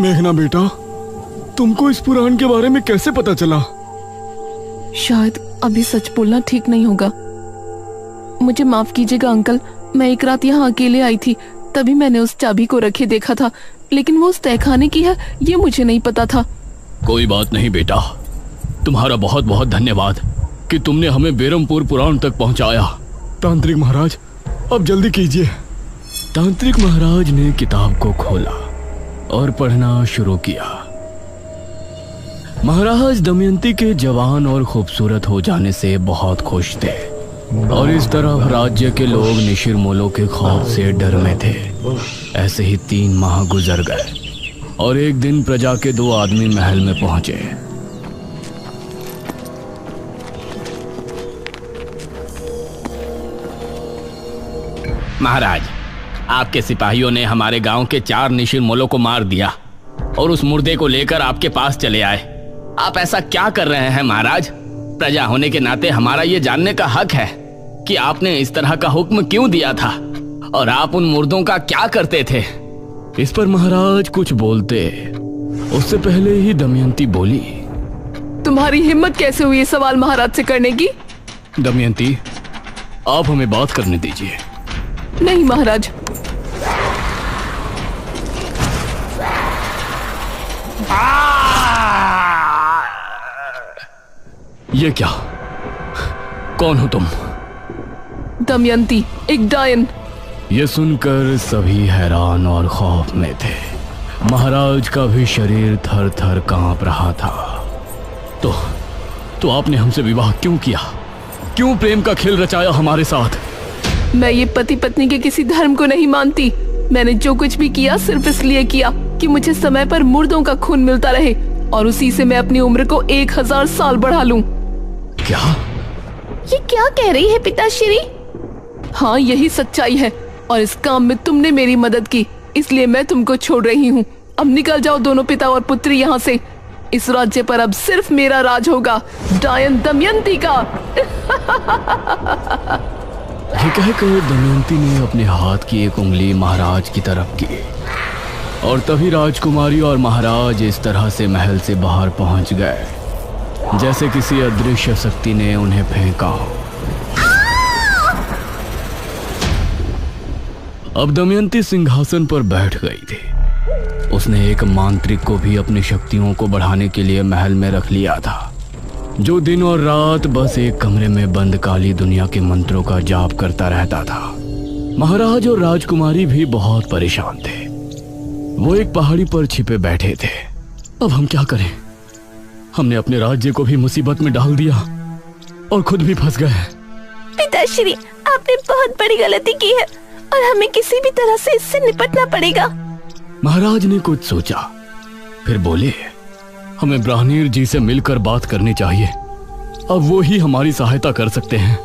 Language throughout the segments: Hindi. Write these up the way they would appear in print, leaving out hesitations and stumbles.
मेघना बेटा, तुमको इस पुराण के बारे में कैसे पता चला? शायद अभी सच बोलना ठीक नहीं होगा। मुझे माफ कीजिएगा अंकल, मैं एक रात यहाँ अकेले आई थी, तभी मैंने उस चाबी को रखे देखा था, लेकिन वो उस तहखाने की है ये मुझे नहीं पता था। कोई बात नहीं बेटा, तुम्हारा बहुत बहुत धन्यवाद कि तुमने हमें बेरमपुर पुराण तक पहुंचाया। तांत्रिक महाराज, अब जल्दी कीजिए। तांत्रिक महाराज ने किताब को खोला और पढ़ना शुरू किया। महाराज दमयंती के जवान और खूबसूरत हो जाने से बहुत खुश थे और इस तरह राज्य के लोग निशिरमोलों के खौफ से डर में थे। ऐसे ही 3 माह गुजर गए और एक दिन प्रजा के 2 आदमी महल में पहुंचे। महाराज, आपके सिपाहियों ने हमारे गांव के 4 निशिरमोलों को मार दिया और उस मुर्दे को लेकर आपके पास चले आए। आप ऐसा क्या कर रहे हैं महाराज? प्रजा होने के नाते हमारा ये जानने का हक है कि आपने इस तरह का हुक्म क्यों दिया था और आप उन मुर्दों का क्या करते थे? इस पर महाराज कुछ बोलते उससे पहले ही दमयंती बोली, तुम्हारी हिम्मत कैसे हुई ये सवाल महाराज से करने की? दमयंती, आप हमें बात करने दीजिए। नहीं महाराज। ये क्या? कौन हो तुम? दमयंती, एक डायन। ये सुनकर सभी हैरान और खौफ में थे। महाराज का भी शरीर थर थर कांप रहा था। तो आपने हमसे विवाह क्यों किया? क्यों प्रेम का खेल रचाया हमारे साथ? मैं ये पति पत्नी के किसी धर्म को नहीं मानती। मैंने जो कुछ भी किया सिर्फ इसलिए किया कि मुझे समय पर मुर्दों का खून मिलता रहे और उसी से मैं अपनी उम्र को 1000 साल बढ़ा लूं। क्या? ये क्या कह रही है पिताश्री? हाँ, यही सच्चाई है और इस काम में तुमने मेरी मदद की, इसलिए मैं तुमको छोड़ रही हूँ। अब निकल जाओ दोनों पिता और पुत्री यहाँ से। इस राज्य पर अब सिर्फ मेरा राज होगा, डायन दमयंती का। ये कहकर दमयंती ने अपने हाथ की एक उंगली महाराज की तरफ की और तभी राजकुमारी और महाराज इस तरह से महल से बाहर पहुंच गए जैसे किसी अदृश्य शक्ति ने उन्हें फेंका। अब दमयंती सिंहासन पर बैठ गई थी। उसने एक मांत्रिक को भी अपनी शक्तियों को बढ़ाने के लिए महल में रख लिया था, जो दिन और रात बस एक कमरे में बंद काली दुनिया के मंत्रों का जाप करता रहता था। महाराज और राजकुमारी भी बहुत परेशान थे। वो एक पहाड़ी पर छिपे बैठे थे। अब हम क्या करें? हमने अपने राज्य को भी मुसीबत में डाल दिया और खुद भी फंस गए। पिताश्री, आपने बहुत बड़ी गलती की है और हमें किसी भी तरह से इससे निपटना पड़ेगा। महाराज ने कुछ सोचा, फिर बोले, हमें ब्राह्मण जी से मिलकर बात करनी चाहिए। अब वो ही हमारी सहायता कर सकते हैं।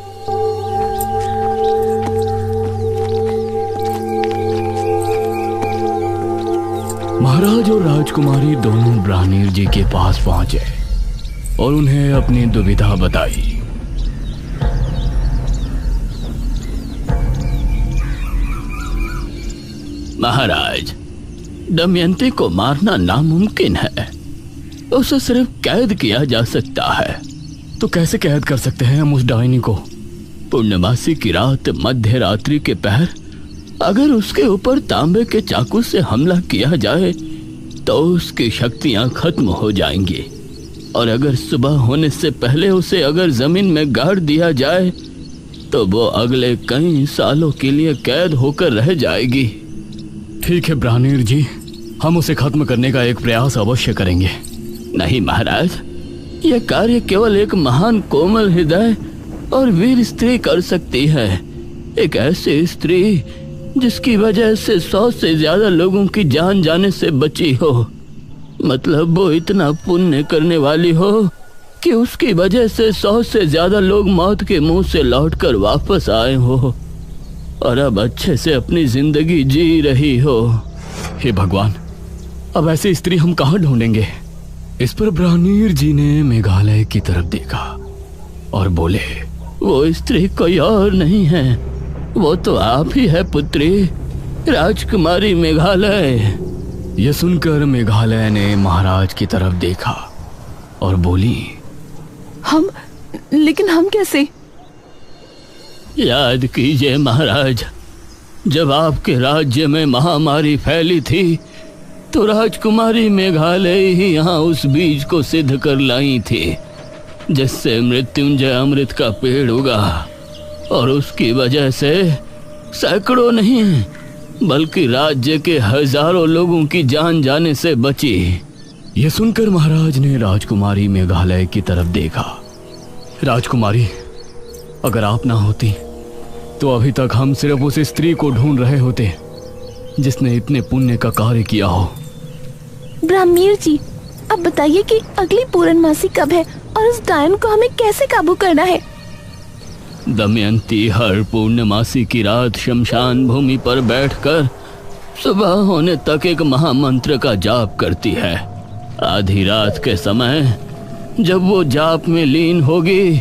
महाराज और राजकुमारी दोनों ब्राह्मण जी के पास पहुंचे और उन्हें अपनी दुविधा बताई। महाराज, दमयंती को मारना नामुमकिन है। उसे सिर्फ कैद किया जा सकता है। तो कैसे कैद कर सकते हैं हम उस डायनी को? पूर्णमासी की रात, मध्य रात्रि के पहर अगर उसके ऊपर तांबे के चाकू से हमला किया जाए तो उसकी शक्तियां खत्म हो जाएंगी और अगर सुबह होने से पहले उसे अगर जमीन में गाड़ दिया जाए तो वो अगले कई सालों के लिए कैद होकर रह जाएगी। ठीक है ब्राह्मण जी, हम उसे खत्म करने का एक प्रयास अवश्य करेंगे। नहीं महाराज, यह कार्य केवल एक महान कोमल हृदय और वीर स्त्री कर सकती है। एक ऐसी स्त्री जिसकी वजह से 100 से ज्यादा लोगों की जान जाने से बची हो। मतलब वो इतना पुण्य करने वाली हो कि उसकी वजह से 100 से ज्यादा लोग मौत के मुंह से लौटकर वापस आए हो और अब अच्छे से अपनी जिंदगी जी रही हो। हे भगवान, अब ऐसी स्त्री हम कहाँ ढूंढेंगे? इस पर ब्राह्मण जी ने मेघालय की तरफ देखा और बोले, वो स्त्री कोई और नहीं है, वो तो आप ही है पुत्री, राजकुमारी मेघालय। यह सुनकर मेघालय ने महाराज की तरफ देखा और बोली, लेकिन हम कैसे? याद कीजिए महाराज, जब आपके राज्य में महामारी फैली थी तो राजकुमारी मेघालय ही यहाँ उस बीज को सिद्ध कर लाई थी जिससे मृत्युंजय अमृत का पेड़ उगा, और उसकी वजह से सैकड़ों नहीं बल्कि राज्य के हजारों लोगों की जान जाने से बची। यह सुनकर महाराज ने राजकुमारी मेघालय की तरफ देखा। राजकुमारी, अगर आप ना होती तो अभी तक हम सिर्फ उस स्त्री को ढूंढ रहे होते जिसने इतने पुण्य का कार्य किया हो। ब्राह्मीण जी, अब बताइए कि अगली पूर्णमासी कब है और उस डायन को हमें कैसे काबू करना है? दमयंती हर पूर्णमासी की रात शमशान भूमि पर बैठकर सुबह होने तक एक महामंत्र का जाप करती है। आधी रात के समय जब वो जाप में लीन होगी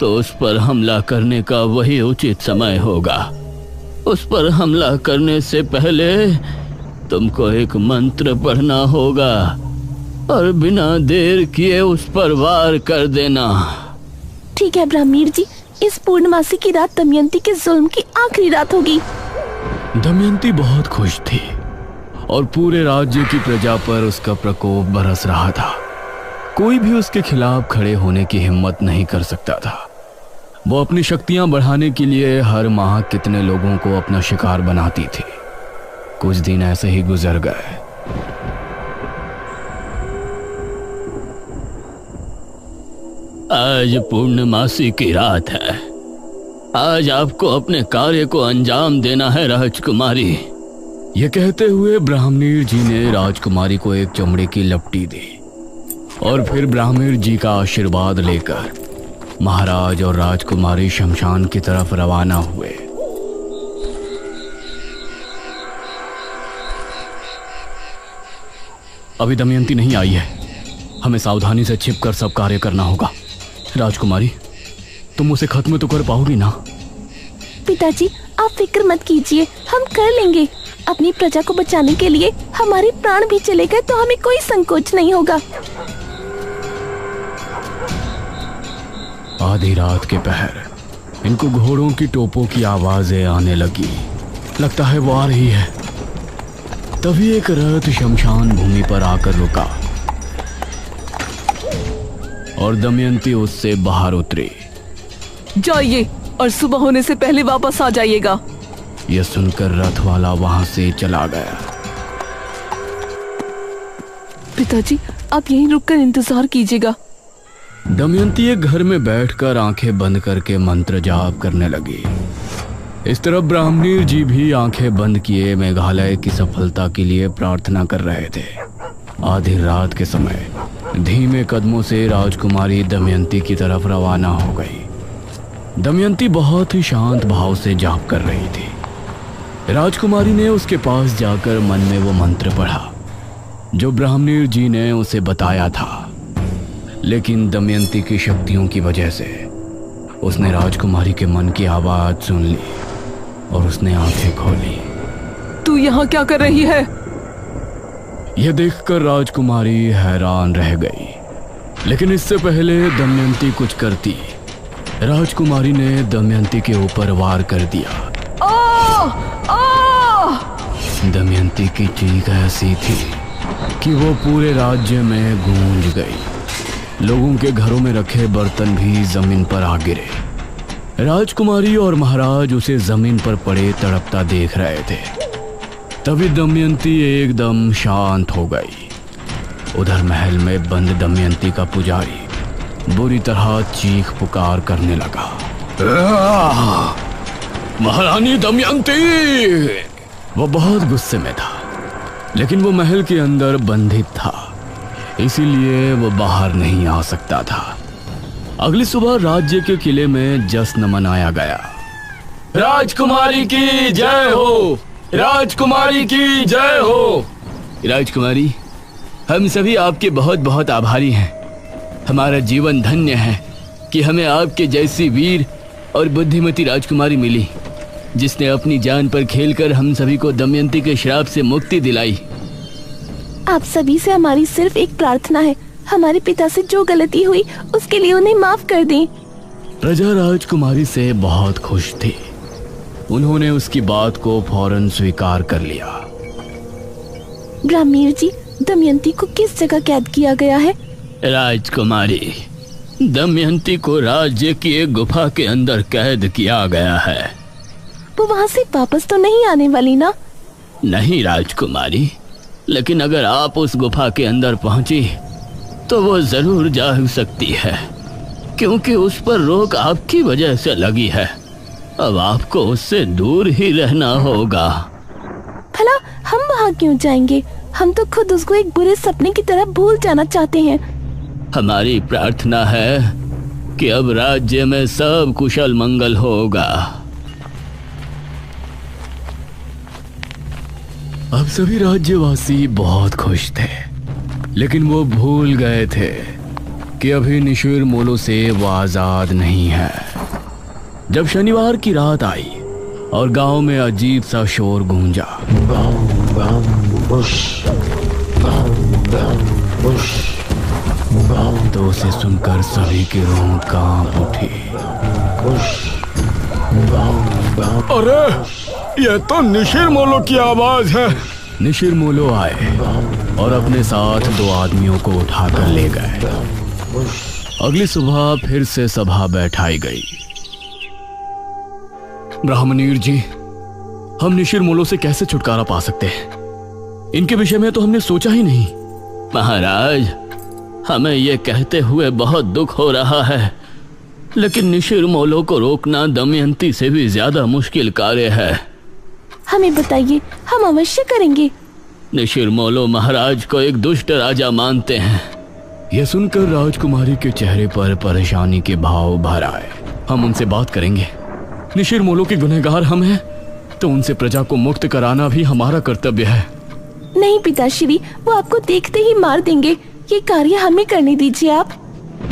तो उस पर हमला करने का वही उचित समय होगा। उस पर हमला करने से पहले तुमको एक मंत्र पढ़ना होगा और बिना देर किए उस पर वार कर देना। ठीक है ब्राह्मीण जी, इस पूर्णमासी की रात दमयंती के जुल्म की आखिरी रात होगी। दमयंती बहुत खुश थी और पूरे राज्य की प्रजा पर उसका प्रकोप बरस रहा था। कोई भी उसके खिलाफ खड़े होने की हिम्मत नहीं कर सकता था। वो अपनी शक्तियां बढ़ाने के लिए हर माह कितने लोगों को अपना शिकार बनाती थी। कुछ दिन ऐसे ही गुजर गए। आज पूर्णमासी की रात है। आज आपको अपने कार्य को अंजाम देना है राजकुमारी। ये कहते हुए ब्राह्मणीर जी ने राजकुमारी को एक चमड़े की लपटी दी और फिर ब्राह्मणीर जी का आशीर्वाद लेकर महाराज और राजकुमारी शमशान की तरफ रवाना हुए। अभी दमयंती नहीं आई है, हमें सावधानी से छिपकर सब कार्य करना होगा। राजकुमारी, तुम उसे खत्म तो कर पाओगी ना? पिताजी, आप फिक्र मत कीजिए, हम कर लेंगे। अपनी प्रजा को बचाने के लिए हमारे प्राण भी चले गए तो हमें कोई संकोच नहीं होगा। आधी रात के पहर इनको घोड़ों की टोपों की आवाजें आने लगी। लगता है वो आ रही है। तभी एक रथ शमशान भूमि पर आकर रुका और दमयंती उससे बाहर उतरी। जाइए और सुबह होने से पहले वापस आ जाइएगा। यह सुनकर रथ वाला वहां से चला गया। पिताजी, आप यहीं रुककर इंतजार कीजिएगा। दमयंती एक घर में बैठकर आंखें बंद करके मंत्र जाप करने लगी। इस तरफ ब्राह्मणीर जी भी आंखें बंद किए मेघालय की सफलता के लिए प्रार्थना कर रहे थे। आधी रात के समय धीमे कदमों से राजकुमारी दमयंती की तरफ रवाना हो गई। दमयंती बहुत ही शांत भाव से जाप कर रही थी। राजकुमारी ने उसके पास जाकर मन में वो मंत्र पढ़ा जो ब्राह्मणीर जी ने उसे बताया था, लेकिन दमयंती की शक्तियों की वजह से उसने राजकुमारी के मन की आवाज सुन ली और उसने आंखें खोली। तू यहाँ क्या कर रही है? यह देखकर राजकुमारी हैरान रह गई, लेकिन इससे पहले दमयंती कुछ करती, राजकुमारी ने दमयंती के ऊपर वार कर दिया। दमयंती की चीख ऐसी थी कि वो पूरे राज्य में गूंज गई। लोगों के घरों में रखे बर्तन भी जमीन पर आ गिरे। राजकुमारी और महाराज उसे जमीन पर पड़े तड़पता देख रहे थे। तभी दमयंती एकदम शांत हो गई। उधर महल में बंद दमयंती का पुजारी बुरी तरह चीख पुकार करने लगा। महारानी दमयंती! वो बहुत गुस्से में था, लेकिन वो महल के अंदर बंधित था, इसीलिए वो बाहर नहीं आ सकता था। अगली सुबह राज्य के किले में जश्न मनाया गया। राजकुमारी की जय हो! राजकुमारी की जय हो! राजकुमारी, हम सभी आपके बहुत बहुत आभारी हैं। हमारा जीवन धन्य है कि हमें आपके जैसी वीर और बुद्धिमती राजकुमारी मिली, जिसने अपनी जान पर खेलकर हम सभी को दमयंती के श्राप से मुक्ति दिलाई। आप सभी से हमारी सिर्फ एक प्रार्थना है, हमारे पिता से जो गलती हुई उसके लिए उन्हें माफ कर दें। प्रजा राजकुमारी से बहुत खुश थी। उन्होंने उसकी बात को फौरन स्वीकार कर लिया। ग्रामीण जी, दमयंती को किस जगह कैद किया गया है? राजकुमारी, दमयंती को राज्य की एक गुफा के अंदर कैद किया गया है। वो वहाँ से वापस तो नहीं आने वाली ना? नहीं राजकुमारी, लेकिन अगर आप उस गुफा के अंदर पहुंची तो वो जरूर जा सकती है, क्योंकि उस पर रोक आपकी वजह से लगी है। अब आपको उससे दूर ही रहना होगा। भला हम वहाँ क्यों जाएंगे? हम तो खुद उसको एक बुरे सपने की तरह भूल जाना चाहते हैं। हमारी प्रार्थना है कि अब राज्य में सब कुशल मंगल होगा। अब सभी राज्यवासी बहुत खुश थे, लेकिन वो भूल गए थे कि अभी निशिर मोलो से वो आजाद नहीं है। जब शनिवार की रात आई और गांव में अजीब सा शोर गूंजा, तो उसे सुनकर सभी की रूह कांप उठी। अरे, ये तो निशिर मोलो की आवाज है। निशिर मोलो आए और अपने साथ 2 आदमियों को उठाकर ले गए। अगली सुबह फिर से सभा बैठाई गई। ब्राह्मणीर जी, हम निशिर मोलो से कैसे छुटकारा पा सकते हैं? इनके विषय में तो हमने सोचा ही नहीं। महाराज, हमें ये कहते हुए बहुत दुख हो रहा है, लेकिन निशिर मोलो को रोकना दमयंती से भी ज्यादा मुश्किल कार्य है। हमें बताइए, हम अवश्य करेंगे। निशिर मोलो महाराज को एक दुष्ट राजा मानते हैं। यह सुनकर राजकुमारी के चेहरे पर परेशानी के भाव भर आए। हम उनसे बात करेंगे। निशिर मोलो के गुनहगार हम हैं, तो उनसे प्रजा को मुक्त कराना भी हमारा कर्तव्य है। नहीं पिताश्री, वो आपको देखते ही मार देंगे। ये कार्य हमें करने दीजिए आप।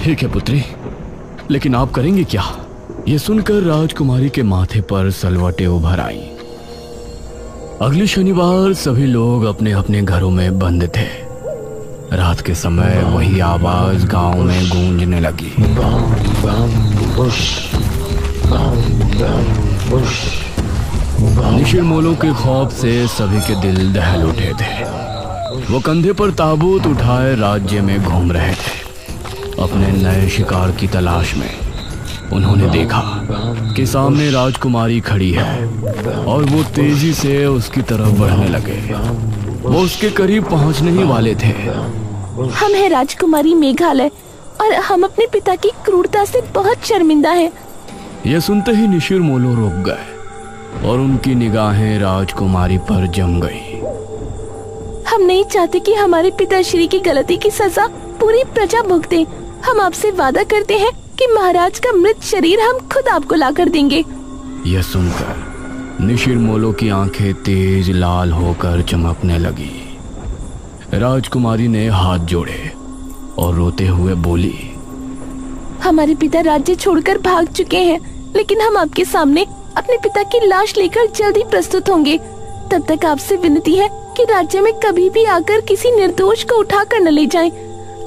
ठीक है पुत्री, लेकिन आप करेंगे क्या? ये सुनकर राजकुमारी के माथे पर सलवटें उभर आई। अगले शनिवार सभी लोग अपने अपने घरों में बंद थे। रात के समय वही आवाज गांव में गूंजने लगी। निशिर मोलो के खौफ से सभी के दिल दहल उठे थे। वो कंधे पर ताबूत उठाए राज्य में घूम रहे थे, अपने नए शिकार की तलाश में। उन्होंने देखा कि सामने राजकुमारी खड़ी है और वो तेजी से उसकी तरफ बढ़ने लगे। वो उसके करीब पहुंचने ही वाले थे। हम है राजकुमारी मेघालय और हम अपने पिता की क्रूरता से बहुत शर्मिंदा हैं। यह सुनते ही निशिर मोलो रुक गए और उनकी निगाहें राजकुमारी पर जम गई। हम नहीं चाहते कि हमारे पिताश्री की गलती की सजा पूरी प्रजा भुगते। हम आपसे वादा करते हैं कि महाराज का मृत शरीर हम खुद आपको लाकर देंगे। यह सुनकर निशिर मोलो की आंखें तेज लाल होकर चमकने लगी। राजकुमारी ने हाथ जोड़े और रोते हुए बोली, हमारे पिता राज्य छोड़कर भाग चुके हैं, लेकिन हम आपके सामने अपने पिता की लाश लेकर जल्दी प्रस्तुत होंगे। तब तक आपसे विनती है कि राज्य में कभी भी आकर किसी निर्दोष को उठाकर न ले जाएं।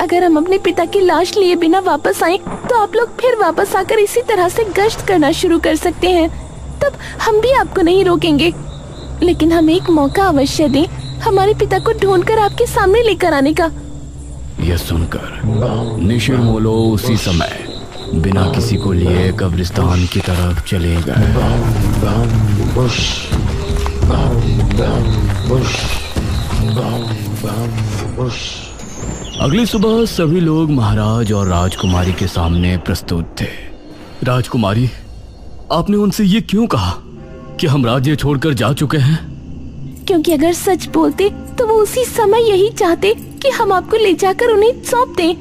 अगर हम अपने पिता की लाश लिए बिना वापस आए तो आप लोग फिर वापस आकर इसी तरह से गश्त करना शुरू कर सकते हैं। तब हम भी आपको नहीं रोकेंगे, लेकिन हमें एक मौका अवश्य दें हमारे पिता को ढूंढकर आपके सामने लेकर आने का। यह सुनकर निशिर मोलो उसी समय बिना किसी को लिए कब्रिस्तान की तरफ चले गए। अगली सुबह सभी लोग महाराज और राजकुमारी के सामने प्रस्तुत थे। राजकुमारी, आपने उनसे ये क्यों कहा कि हम राज्य छोड़कर जा चुके हैं? क्योंकि अगर सच बोलते तो वो उसी समय यही चाहते कि हम आपको ले जाकर उन्हें सौंप दें।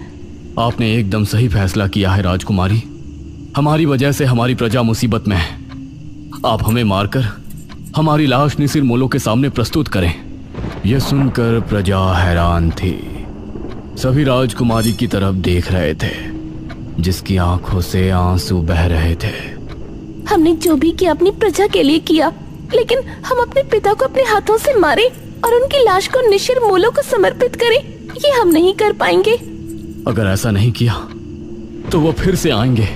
आपने एकदम सही फैसला किया है राजकुमारी। हमारी वजह से हमारी प्रजा मुसीबत में है। आप हमें मारकर हमारी लाश निशिर मोलो के सामने प्रस्तुत करें। यह सुनकर प्रजा हैरान थी। सभी राजकुमारी की तरफ देख रहे थे, जिसकी आंखों से आंसू बह रहे थे। हमने जो भी किया अपनी प्रजा के लिए किया, लेकिन हम अपने पिता को अपने हाथों से मारे और उनकी लाश को निशिर मोलो को समर्पित करें, ये हम नहीं कर पाएंगे। अगर ऐसा नहीं किया तो वो फिर से आएंगे।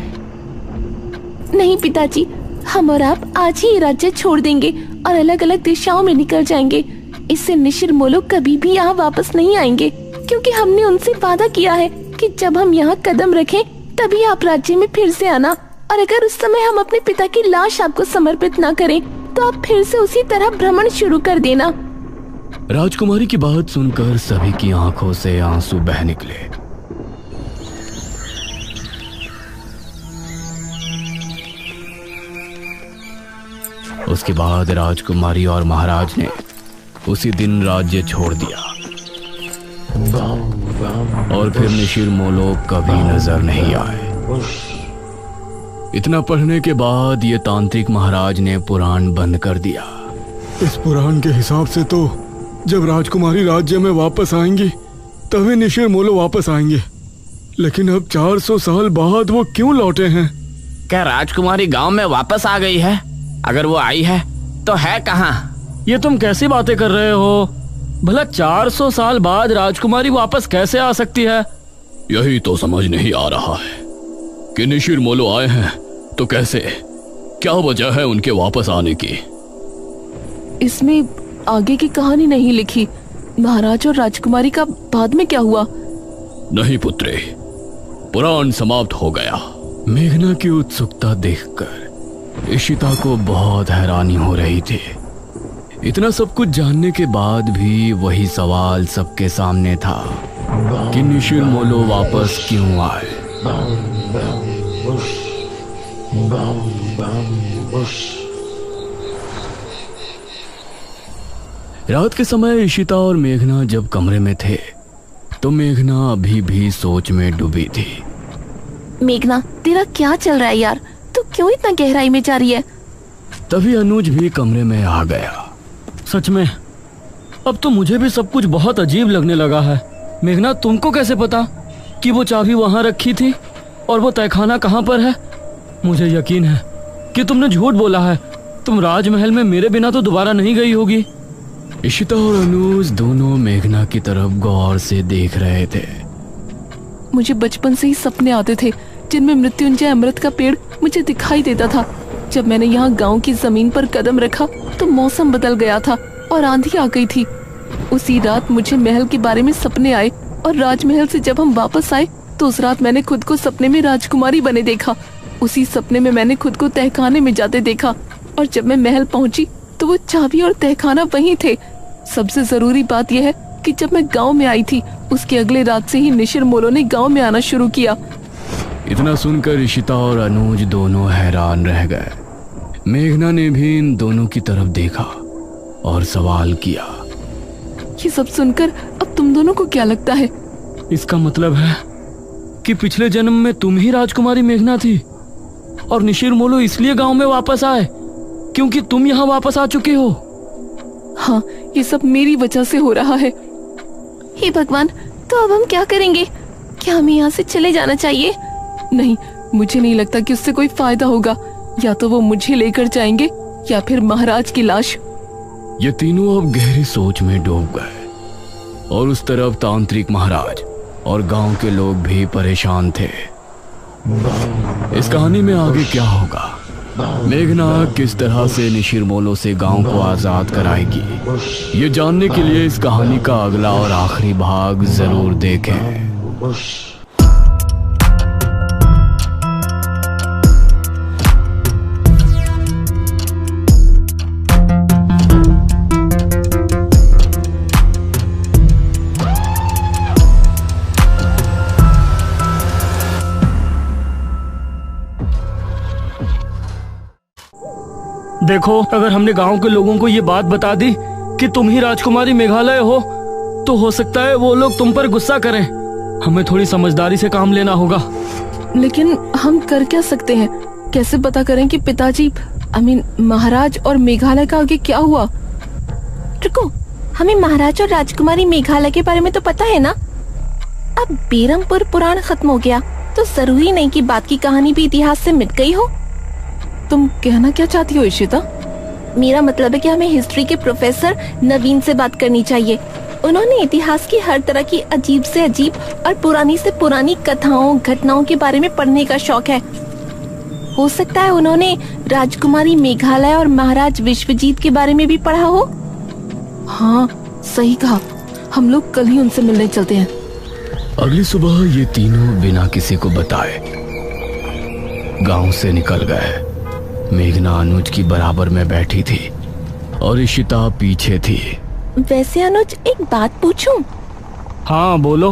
नहीं पिताजी, हम और आप आज ही ये राज्य छोड़ देंगे और अलग अलग दिशाओं में निकल जाएंगे। इससे निशिर मोलो कभी भी यहाँ वापस नहीं आएंगे, क्योंकि हमने उनसे वादा किया है कि जब हम यहाँ कदम रखें तभी आप राज्य में फिर से आना, और अगर उस समय हम अपने पिता की लाश आपको समर्पित ना करें तो आप फिर से उसी तरह भ्रमण शुरू कर देना। राजकुमारी की बात सुनकर सभी की आंखों से आंसू बह निकले। उसके बाद राजकुमारी और महाराज ने उसी दिन राज्य छोड़ दिया और फिर निशिर मोलो कभी नजर नहीं आए। इतना पढ़ने के बाद ये तांत्रिक महाराज ने पुराण बंद कर दिया। इस पुराण के हिसाब से तो जब राजकुमारी राज्य में वापस आएंगी तभी निशिर मोलो वापस आएंगे, लेकिन अब 400 साल बाद वो क्यों लौटे हैं? क्या राजकुमारी गांव में वापस आ गई है? अगर वो आई है तो है कहाँ? ये तुम कैसी बातें कर रहे हो? भला 400 साल बाद राजकुमारी वापस कैसे आ सकती है? यही तो समझ नहीं आ रहा है कि निशिर मोलो आए हैं तो कैसे, क्या वजह है उनके वापस आने की? इसमें आगे की कहानी नहीं लिखी। महाराज और राजकुमारी का बाद में क्या हुआ? नहीं पुत्री, पुराण समाप्त हो गया। मेघना की उत्सुकता देखकर इशिता को बहुत हैरानी हो रही थी। इतना सब कुछ जानने के बाद भी वही सवाल सबके सामने था कि निशिर मोलो वापस क्यों आए। रात के समय इशिता और मेघना जब कमरे में थे तो मेघना अभी भी सोच में डूबी थी। मेघना, तेरा क्या चल रहा है यार? तू क्यों इतना गहराई में जा रही है? तभी अनुज भी कमरे में आ गया। सच में अब तो मुझे भी सब कुछ बहुत अजीब लगने लगा है। मेघना, तुमको कैसे पता कि वो चाबी वहां रखी थी और वो तहखाना कहाँ पर है? मुझे यकीन है कि तुमने झूठ बोला है। तुम राजमहल में मेरे बिना तो दोबारा नहीं गई होगी। इशिता और अनुज दोनों मेघना की तरफ गौर से देख रहे थे। मुझे बचपन से ही सपने आते थे जिनमें मृत्युंजय अमृत का पेड़ मुझे दिखाई देता था। जब मैंने यहाँ गांव की जमीन पर कदम रखा तो मौसम बदल गया था और आंधी आ गई थी। उसी रात मुझे महल के बारे में सपने आए और राजमहल से जब हम वापस आए तो उस रात मैंने खुद को सपने में राजकुमारी बने देखा। उसी सपने में मैंने खुद को तहखाने में जाते देखा और जब मैं महल पहुंची तो वो चाबी और तहखाना वहीं थे। सबसे जरूरी बात यह है कि जब मैं गांव में आई थी उसके अगले रात से ही निशिर मोलो ने गांव में आना शुरू किया। इतना सुनकर इशिता और अनुज दोनों हैरान रह गए। मेघना ने भी इन दोनों की तरफ देखा और सवाल किया, ये सब सुनकर अब तुम दोनों को क्या लगता है? इसका मतलब है कि पिछले जन्म में तुम ही राजकुमारी मेघना थी और निशिर मोलो इसलिए गांव में वापस आए क्योंकि तुम यहाँ वापस आ चुके हो। हाँ, ये सब मेरी वजह से हो रहा है। हे भगवान, तो अब हम क्या करेंगे? क्या हमें यहाँ से चले जाना चाहिए? नहीं, मुझे नहीं लगता कि उससे कोई फायदा होगा। या तो वो मुझे लेकर जाएंगे या फिर महाराज की लाश। ये तीनों अब गहरी सोच में डूब गए और उस तरफ तांत्रिक महाराज और गांव के लोग भी परेशान थे। इस कहानी में आगे क्या होगा? मेघना किस तरह से निशिर मोलो से गांव को आजाद कराएगी? ये जानने के लिए इस कहानी का अगला और आखिरी भाग जरूर देखें। देखो, अगर हमने गांव के लोगों को ये बात बता दी कि तुम ही राजकुमारी मेघालय हो तो हो सकता है वो लोग तुम पर गुस्सा करें। हमें थोड़ी समझदारी से काम लेना होगा। लेकिन हम कर क्या सकते हैं? कैसे पता करें कि पिताजी महाराज और मेघालय का आगे क्या हुआ? रुको, हमें महाराज और राजकुमारी मेघालय के बारे में तो पता है ना। अब बेरमपुर पुराण खत्म हो गया तो जरूरी नहीं कि बात की कहानी भी इतिहास से मिट गई हो। तुम कहना क्या चाहती हो इशिता? मेरा मतलब है कि हमें हिस्ट्री के प्रोफेसर नवीन से बात करनी चाहिए। उन्होंने इतिहास की हर तरह की अजीब से अजीब और पुरानी से पुरानी कथाओं घटनाओं के बारे में पढ़ने का शौक है। हो सकता है उन्होंने राजकुमारी मेघालय और महाराज विश्वजीत के बारे में भी पढ़ा हो। हाँ सही कहा, हम लोग कल ही उनसे मिलने चलते हैं। अगली सुबह ये तीनों बिना किसी को बताए गांव से निकल गए। मेघना अनुज की बराबर में बैठी थी और इशिता पीछे थी। वैसे अनुज, एक बात पूछूं? हाँ बोलो।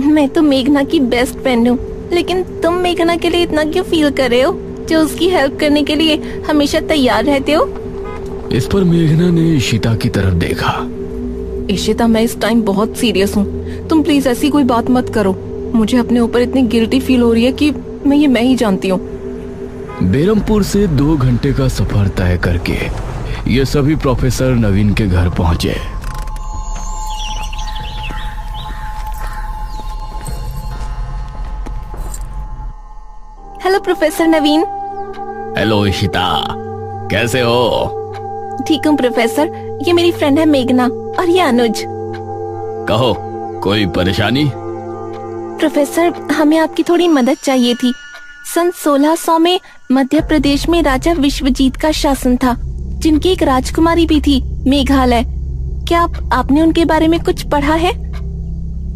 मैं तो मेघना की बेस्ट फ्रेंड हूँ, लेकिन तुम मेघना के लिए इतना क्यों फील कर रहे हो, जो उसकी हेल्प करने के लिए हमेशा तैयार रहते हो? इस पर मेघना ने इशिता की तरफ देखा। इशिता, मैं इस टाइम बहुत सीरियस हूँ, तुम प्लीज ऐसी कोई बात मत करो। मुझे अपने ऊपर इतनी गिल्टी फील हो रही है कि मैं ही जानती हूँ। बेरमपुर से 2 घंटे का सफर तय करके ये सभी प्रोफेसर नवीन के घर पहुंचे। हेलो प्रोफेसर नवीन। हेलो इशिता, कैसे हो? ठीक हूँ प्रोफेसर, ये मेरी फ्रेंड है मेघना और ये अनुज। कहो, कोई परेशानी? प्रोफेसर, हमें आपकी थोड़ी मदद चाहिए थी। सन 1600 में मध्य प्रदेश में राजा विश्वजीत का शासन था, जिनकी एक राजकुमारी भी थी, मेघालय। क्या आपने उनके बारे में कुछ पढ़ा है?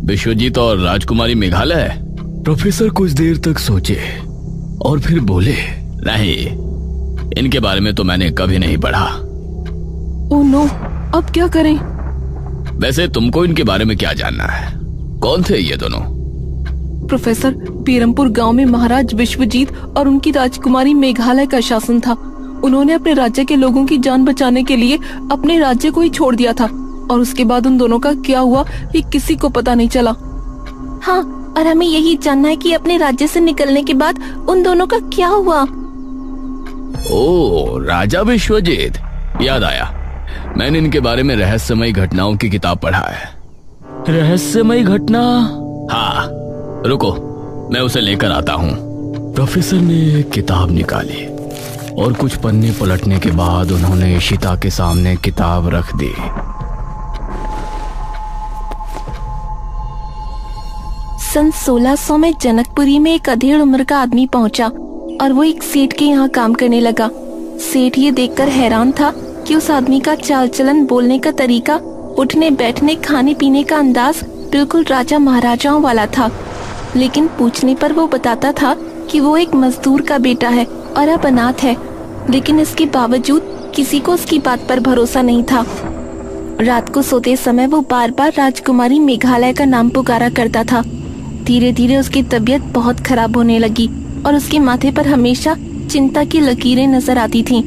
विश्वजीत और राजकुमारी मेघालय? प्रोफेसर कुछ देर तक सोचे और फिर बोले, नहीं, इनके बारे में तो मैंने कभी नहीं पढ़ा। ओह नो, अब क्या करें? वैसे तुमको इनके बारे में क्या जानना है? कौन थे ये दोनों? प्रोफेसर, बेरमपुर गांव में महाराज विश्वजीत और उनकी राजकुमारी मेघालय का शासन था। उन्होंने अपने राज्य के लोगों की जान बचाने के लिए अपने राज्य को ही छोड़ दिया था, और उसके बाद उन दोनों का क्या हुआ ये किसी को पता नहीं चला। हाँ, और हमें यही जानना है कि अपने राज्य से निकलने के बाद उन दोनों का क्या हुआ। ओह, राजा विश्वजीत, याद आया, मैंने इनके बारे में रहस्यमयी घटनाओं की किताब पढ़ा है। रहस्यमयी घटना? हाँ, रुको, मैं उसे लेकर आता हूँ। प्रोफेसर ने एक किताब निकाली और कुछ पन्ने पलटने के बाद उन्होंने इशिता के सामने किताब रख दी। सन 1600 में जनकपुरी में एक अधेड़ उम्र का आदमी पहुंचा और वो एक सेठ के यहाँ काम करने लगा। सेठ ये देखकर हैरान था कि उस आदमी का चाल चलन, बोलने का तरीका, उठने बैठने, खाने पीने का अंदाज बिल्कुल राजा महाराजाओं वाला था। लेकिन पूछने पर वो बताता था कि वो एक मजदूर का बेटा है और अब अनाथ है, लेकिन इसके बावजूद किसी को उसकी बात पर भरोसा नहीं था। रात को सोते समय वो बार बार राजकुमारी मेघालय का नाम पुकारा करता था। धीरे धीरे उसकी तबीयत बहुत खराब होने लगी और उसके माथे पर हमेशा चिंता की लकीरें नजर आती थीं।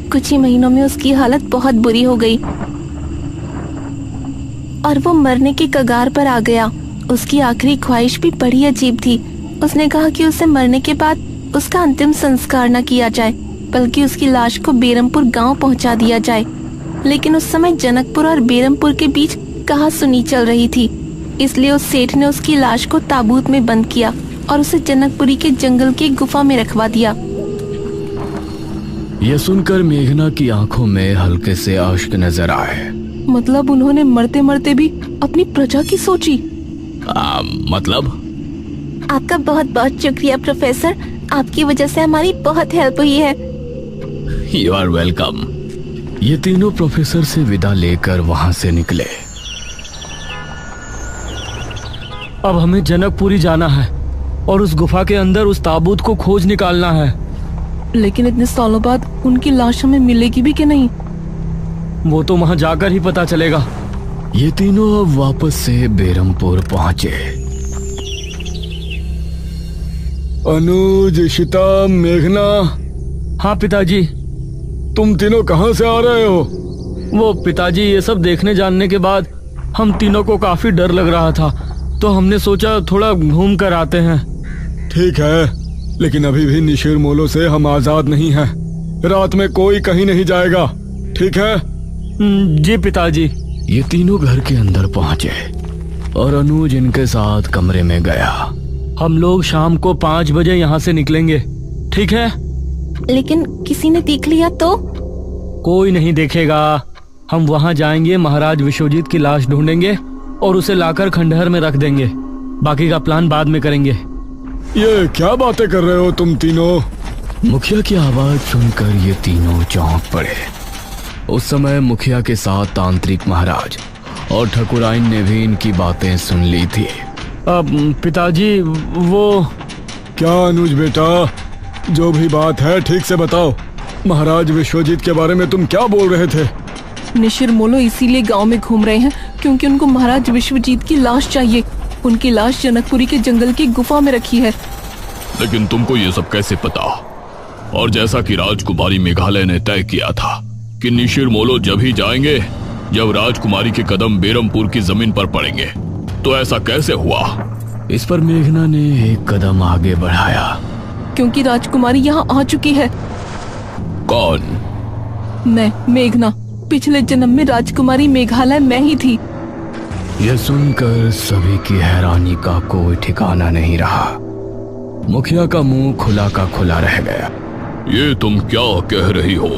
कुछ ही महीनों में उसकी हालत बहुत बुरी हो गई और वो मरने के कगार पर आ गया। उसकी आखिरी ख्वाहिश भी बड़ी अजीब थी। उसने कहा कि उसे मरने के बाद उसका अंतिम संस्कार न किया जाए, बल्कि उसकी लाश को बेरमपुर गांव पहुंचा दिया जाए। लेकिन उस समय जनकपुर और बेरमपुर के बीच कहासुनी चल रही थी, इसलिए उस सेठ ने उसकी लाश को ताबूत में बंद किया और उसे जनकपुरी के जंगल की गुफा में रखवा दिया। यह सुनकर मेघना की आंखों में हल्के से अश्क नजर आए। मतलब उन्होंने मरते मरते भी अपनी प्रजा की सोची? मतलब? आपका बहुत बहुत शुक्रिया प्रोफेसर, आपकी वजह से हमारी बहुत हेल्प हुई है। You are welcome. ये तीनों प्रोफेसर से विदा लेकर वहां से निकले। अब हमें जनकपुरी जाना है और उस गुफा के अंदर उस ताबूत को खोज निकालना है। लेकिन इतने सालों बाद उनकी लाश हमें मिलेगी भी कि नहीं? वो तो वहां जाकर ही पता चलेगा। ये तीनों अब वापस से बेरमपुर पहुंचे। अनुज, इशिता, मेघना। हाँ पिताजी। तुम तीनों कहाँ से आ रहे हो? वो पिताजी, ये सब देखने जानने के बाद हम तीनों को काफी डर लग रहा था, तो हमने सोचा थोड़ा घूम कर आते हैं। ठीक है, लेकिन अभी भी निशिर मोलो से हम आजाद नहीं हैं। रात में कोई कहीं नहीं जाएगा, ठीक है? जी पिताजी। ये तीनों घर के अंदर पहुंचे और अनुज इनके साथ कमरे में गया। हम लोग शाम को 5 बजे यहाँ से निकलेंगे, ठीक है? लेकिन किसी ने देख लिया तो? कोई नहीं देखेगा। हम वहां जाएंगे, महाराज विश्वजीत की लाश ढूंढेंगे और उसे लाकर खंडहर में रख देंगे। बाकी का प्लान बाद में करेंगे। ये क्या बातें कर रहे हो तुम तीनों? मुखिया की आवाज सुनकर ये तीनों चौंक पड़े। उस समय मुखिया के साथ तांत्रिक महाराज और ठकुराइन ने भी इनकी बातें सुन ली थी। अब पिताजी वो क्या अनुज बेटा, जो भी बात है ठीक से बताओ। महाराज विश्वजीत के बारे में तुम क्या बोल रहे थे? निशिर मोलो इसीलिए गांव में घूम रहे हैं क्योंकि उनको महाराज विश्वजीत की लाश चाहिए। उनकी लाश जनकपुरी के जंगल की गुफा में रखी है। लेकिन तुमको ये सब कैसे पता? और जैसा कि राजकुमारी मेघालय ने तय किया था कि निशिर मोलो जब ही जाएंगे जब राजकुमारी के कदम बेरमपुर की जमीन पर पड़ेंगे, तो ऐसा कैसे हुआ? इस पर मेघना ने एक कदम आगे बढ़ाया। क्योंकि राजकुमारी यहाँ आ चुकी है। कौन? मैं, मेघना। पिछले जन्म में राजकुमारी मेघालय मैं ही थी। यह सुनकर सभी की हैरानी का कोई ठिकाना नहीं रहा। मुखिया का मुंह खुला का खुला रह गया। ये तुम क्या कह रही हो?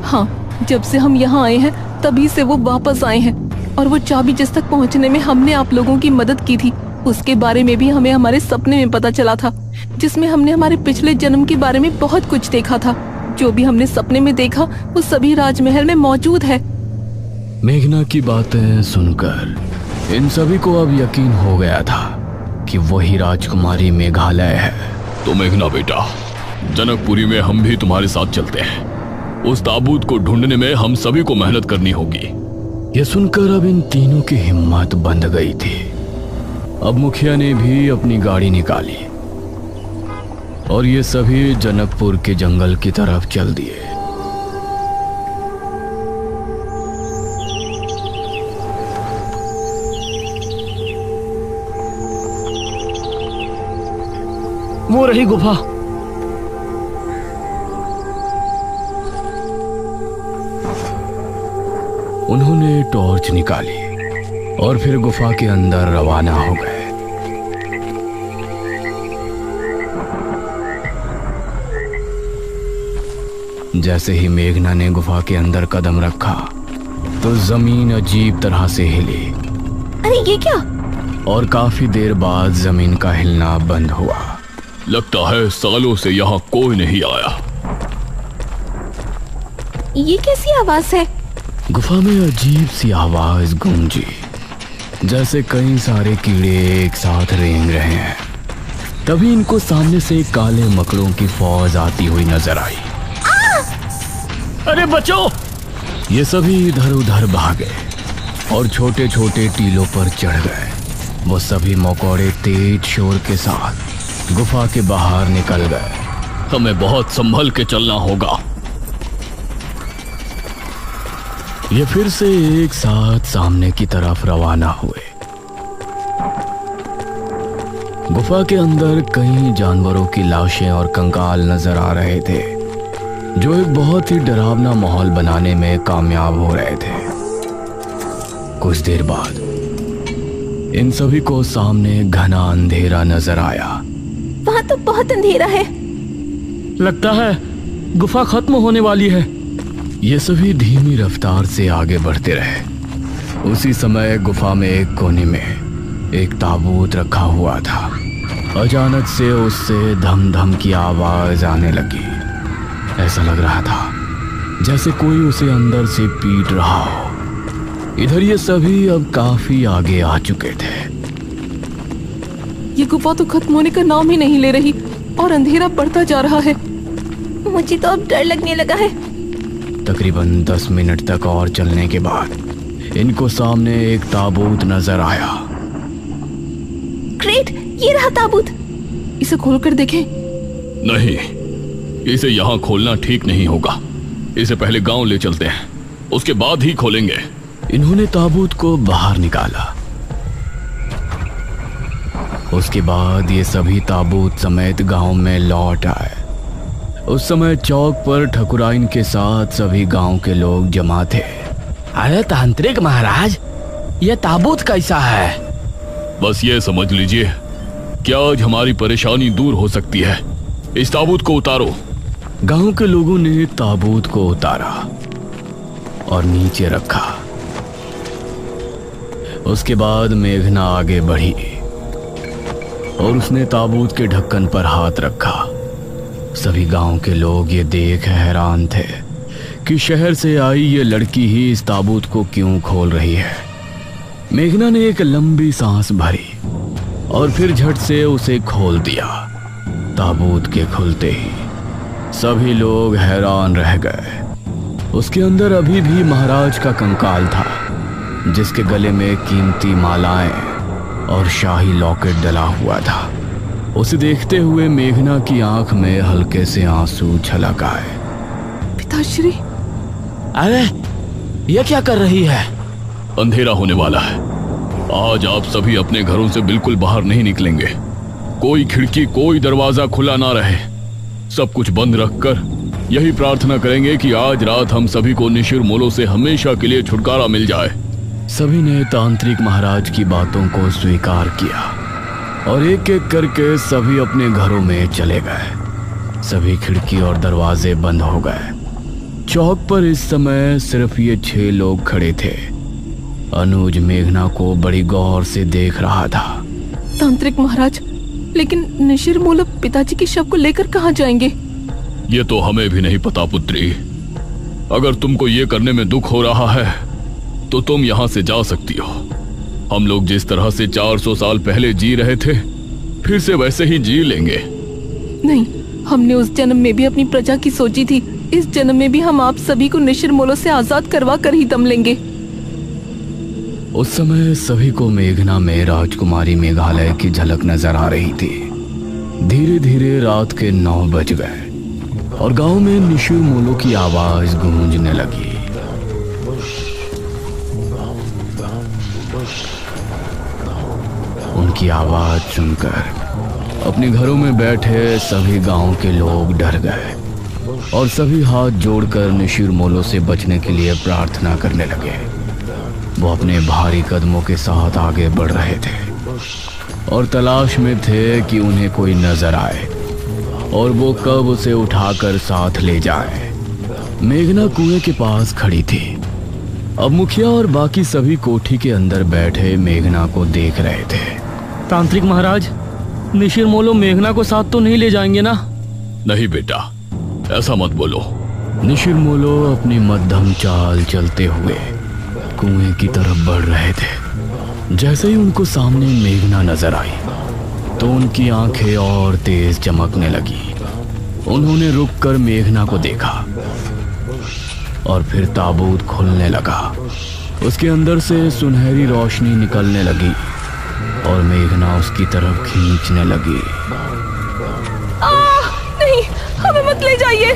हाँ, जब से हम यहाँ आए हैं तभी से वो वापस आए हैं। और वो चाबी जिस तक पहुँचने में हमने आप लोगों की मदद की थी, उसके बारे में भी हमें हमारे सपने में पता चला था, जिसमें हमने हमारे पिछले जन्म के बारे में बहुत कुछ देखा था। जो भी हमने सपने में देखा वो सभी राजमहल में मौजूद है। मेघना की बातें सुनकर इन सभी को अब यकीन हो गया था कि वही राजकुमारी मेघालय है। तो मेघना बेटा, जनकपुरी में हम भी तुम्हारे साथ चलते हैं। उस ताबूत को ढूंढने में हम सभी को मेहनत करनी होगी। यह सुनकर अब इन तीनों की हिम्मत बंध गई थी। अब मुखिया ने भी अपनी गाड़ी निकाली और ये सभी जनकपुर के जंगल की तरफ चल दिए। वो रही गुफा। उन्होंने टॉर्च निकाली और फिर गुफा के अंदर रवाना हो गए। जैसे ही मेघना ने गुफा के अंदर कदम रखा तो जमीन अजीब तरह से हिली। अरे ये क्या? और काफी देर बाद जमीन का हिलना बंद हुआ। लगता है सालों से यहाँ कोई नहीं आया। ये कैसी आवाज है? गुफा में अजीब सी आवाज गूंजी, जैसे कई सारे कीड़े एक साथ रेंग रहे हैं। तभी इनको सामने से काले मकड़ों की फौज आती हुई नजर आई। अरे बचो! ये सभी इधर उधर भागे और छोटे छोटे टीलों पर चढ़ गए। वो सभी मकोड़े तेज शोर के साथ गुफा के बाहर निकल गए। हमें बहुत संभल के चलना होगा। ये फिर से एक साथ सामने की तरफ रवाना हुए। गुफा के अंदर कई जानवरों की लाशें और कंकाल नजर आ रहे थे, जो एक बहुत ही डरावना माहौल बनाने में कामयाब हो रहे थे। कुछ देर बाद इन सभी को सामने घना अंधेरा नजर आया। वहाँ तो बहुत अंधेरा है। लगता है गुफा खत्म होने वाली है। ये सभी धीमी रफ्तार से आगे बढ़ते रहे। उसी समय गुफा में एक कोने में एक ताबूत रखा हुआ था। अचानक से उससे धम धम की आवाज आने लगी। ऐसा लग रहा था जैसे कोई उसे अंदर से पीट रहा हो। इधर ये सभी अब काफी आगे आ चुके थे। ये गुफा तो खत्म होने का नाम ही नहीं ले रही और अंधेरा बढ़ता जा रहा है। मुझे तो अब डर लगने लगा है। तकरीबन 10 मिनट तक और चलने के बाद इनको सामने एक ताबूत नजर आया। ग्रेट, ये रहा ताबूत। इसे खोलकर देखें। नहीं, इसे यहाँ खोलना ठीक नहीं होगा। इसे पहले गांव ले चलते हैं, उसके बाद ही खोलेंगे। इन्होंने ताबूत को बाहर निकाला। उसके बाद ये सभी ताबूत समेत गांव में लौट आए। उस समय चौक पर ठकुराइन के साथ सभी गांव के लोग जमा थे। अरे तांत्रिक महाराज, ये ताबूत कैसा है? बस ये समझ लीजिए कि आज हमारी परेशानी दूर हो सकती है। इस ताबूत को उतारो। गांव के लोगों ने ताबूत को उतारा और नीचे रखा। उसके बाद मेघना आगे बढ़ी और उसने ताबूत के ढक्कन पर हाथ रखा। सभी गांव के लोग ये देख हैरान थे कि शहर से आई ये लड़की ही इस ताबूत को क्यों खोल रही है। मेघना ने एक लंबी सांस भरी और फिर झट से उसे खोल दिया। ताबूत के खुलते ही सभी लोग हैरान रह गए। उसके अंदर अभी भी महाराज का कंकाल था, जिसके गले में कीमती मालाएं और शाही लॉकेट डला हुआ था। उसे देखते हुए मेघना की आंख में हल्के से आंसू छलक आए। पिताश्री, अरे ये क्या कर रही है? अंधेरा होने वाला है। आज आप सभी अपने घरों से बिल्कुल बाहर नहीं निकलेंगे। कोई खिड़की, कोई दरवाजा खुला ना रहे। सब कुछ बंद रखकर यही प्रार्थना करेंगे कि आज रात हम सभी को निशिर मोलो से हमेशा के लिए छुटकारा मिल जाए। सभी ने तांत्रिक महाराज की बातों को स्वीकार किया और एक एक करके सभी अपने घरों में चले गए। सभी खिड़की और दरवाजे बंद हो गए। चौक पर इस समय सिर्फ ये 6 लोग खड़े थे। अनुज मेघना को बड़ी गौर से देख रहा था। तांत्रिक महाराज, लेकिन निशिर मोलो पिताजी के शव को लेकर कहाँ जाएंगे? ये तो हमें भी नहीं पता पुत्री। अगर तुमको ये करने में दुख हो रहा है तो तुम यहाँ से जा सकती हो। हम लोग जिस तरह से 400 साल पहले जी रहे थे, फिर से वैसे ही जी लेंगे। नहीं, हमने उस जन्म में भी अपनी प्रजा की सोची थी। इस जन्म में भी हम आप सभी को निशिर मोलो से आजाद करवा कर ही दम लेंगे। उस समय सभी को मेघना में राजकुमारी मेघालय की झलक नजर आ रही थी। धीरे धीरे रात के 9 बज गए और गांव में निशिर मोलो की आवाज गूंजने लगी। उनकी आवाज सुनकर अपने घरों में बैठे सभी गांव के लोग डर गए और सभी हाथ जोड़कर निशिर मोलो से बचने के लिए प्रार्थना करने लगे। वो अपने भारी कदमों के साथ आगे बढ़ रहे थे और तलाश में थे कि उन्हें कोई नजर आए और वो कब उसे उठाकर साथ ले जाए। मेघना कुएं के पास खड़ी थी। अब मुखिया और बाकी सभी कोठी के अंदर बैठे मेघना को देख रहे थे। तांत्रिक महाराज, निशिर मोलो मेघना को साथ तो नहीं ले जाएंगे ना? नहीं बेटा, ऐसा मत बोलो। निशिर मोलो अपनी मध्यम चाल चलते हुए कुएं की तरफ बढ़ रहे थे। जैसे ही उनको सामने मेघना नजर आई तो उनकी आंखें और तेज चमकने लगी। उन्होंने रुककर मेघना को देखा और फिर ताबूत खुलने लगा। उसके अंदर से सुनहरी रोशनी निकलने लगी और मेघना उसकी तरफ खींचने लगी। नहीं, हमें मत ले जाइए।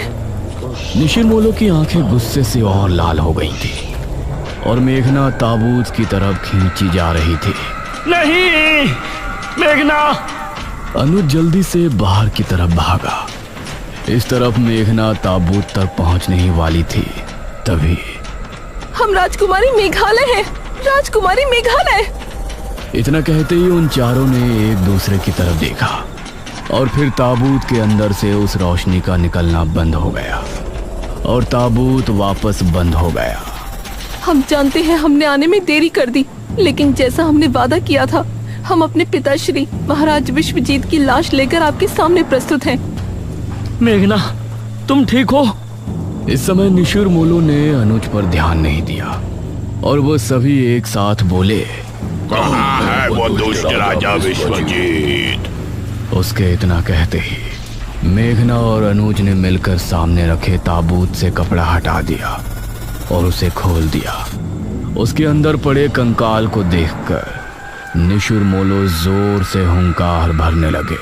निशिर मोलो की आंखें गुस्से से और लाल हो गई थी और मेघना ताबूत की तरफ खींची जा रही थी। नहीं, मेघना! अनुज जल्दी से बाहर की तरफ भागा। इस तरफ मेघना ताबूत तक पहुंचने ही वाली थी, तभी हम राजकुमारी मेघालय हैं। राजकुमारी मेघालय! इतना कहते ही उन चारों ने एक दूसरे की तरफ देखा और फिर ताबूत के अंदर से उस रोशनी का निकलना बंद हो गया और ताबूत वापस बंद हो गया। हम जानते हैं हमने आने में देरी कर दी, लेकिन जैसा हमने वादा किया था, हम अपने पिताश्री महाराज विश्वजीत की लाश लेकर आपके सामने प्रस्तुत हैं। मेघना, तुम ठीक हो? इस समय निशिर मोलो ने अनुज पर ध्यान नहीं दिया और वो सभी एक साथ बोले, कहाँ है वो दुष्ट राजा विश्वजीत? उसके इतना कहते ही मेघना और अनुज ने मिलकर सामने रखे ताबूत से कपड़ा हटा दिया और उसे खोल दिया। उसके अंदर पड़े कंकाल को देखकर निशिर मोलो जोर से हुंकार भरने लगे।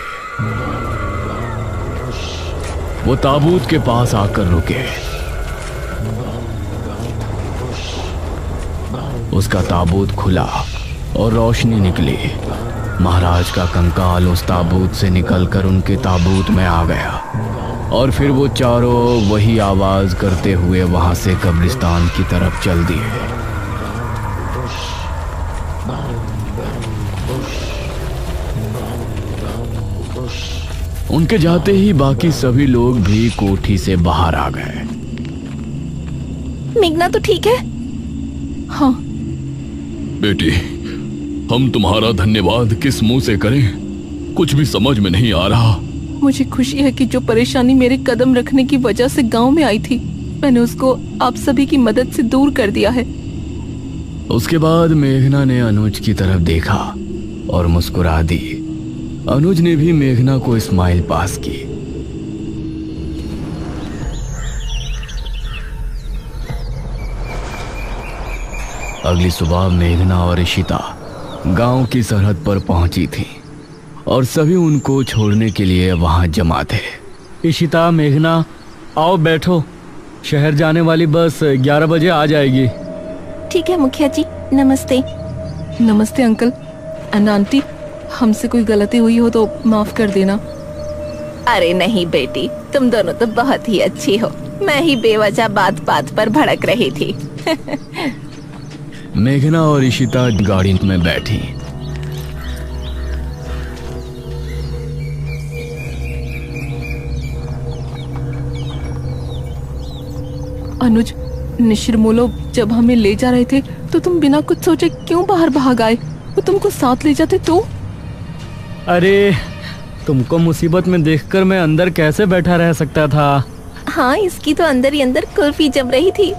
वो ताबूत के पास आकर रुके। उसका ताबूत खुला और रोशनी निकली। महाराज का कंकाल उस ताबूत से निकलकर उनके ताबूत में आ गया और फिर वो चारों वही आवाज करते हुए वहां से कब्रिस्तान की तरफ चल दिए। उनके जाते ही बाकी सभी लोग भी कोठी से बाहर आ गए। मेघना तो ठीक है? हाँ। बेटी, हम तुम्हारा धन्यवाद किस मुंह से करें, कुछ भी समझ में नहीं आ रहा। मुझे खुशी है कि जो परेशानी मेरे कदम रखने की वजह से गांव में आई थी, मैंने उसको आप सभी की मदद से दूर कर दिया है। उसके बाद मेघना ने अनुज की तरफ देखा और मुस्कुरा दी। अनुज ने भी मेघना को स्माइल पास की। अगली सुबह मेघना और इशिता गांव की सरहद पर पहुंची थी और सभी उनको छोड़ने के लिए वहां जमा थे। इशिता, मेघना, आओ बैठो। शहर जाने वाली बस 11 बजे आ जाएगी। ठीक है मुखिया जी, नमस्ते। नमस्ते अंकल एंड आंटी, हमसे कोई गलती हुई हो तो माफ कर देना। अरे नहीं बेटी, तुम दोनों तो बहुत ही अच्छी हो, मैं ही बेवजह बात बात पर भड़क रही थी। मेघना और इशिता गाड़ी में बैठी। अनुज, निशिरमोलो जब हमें ले जा रहे थे तो तुम बिना कुछ सोचे क्यों बाहर भाग आए? वो तुमको साथ ले जाते तो? अरे, तुमको मुसीबत में देखकर मैं अंदर कैसे बैठा रह सकता था? हाँ, इसकी तो अंदर ही अंदर कुल्फी जम रही थी।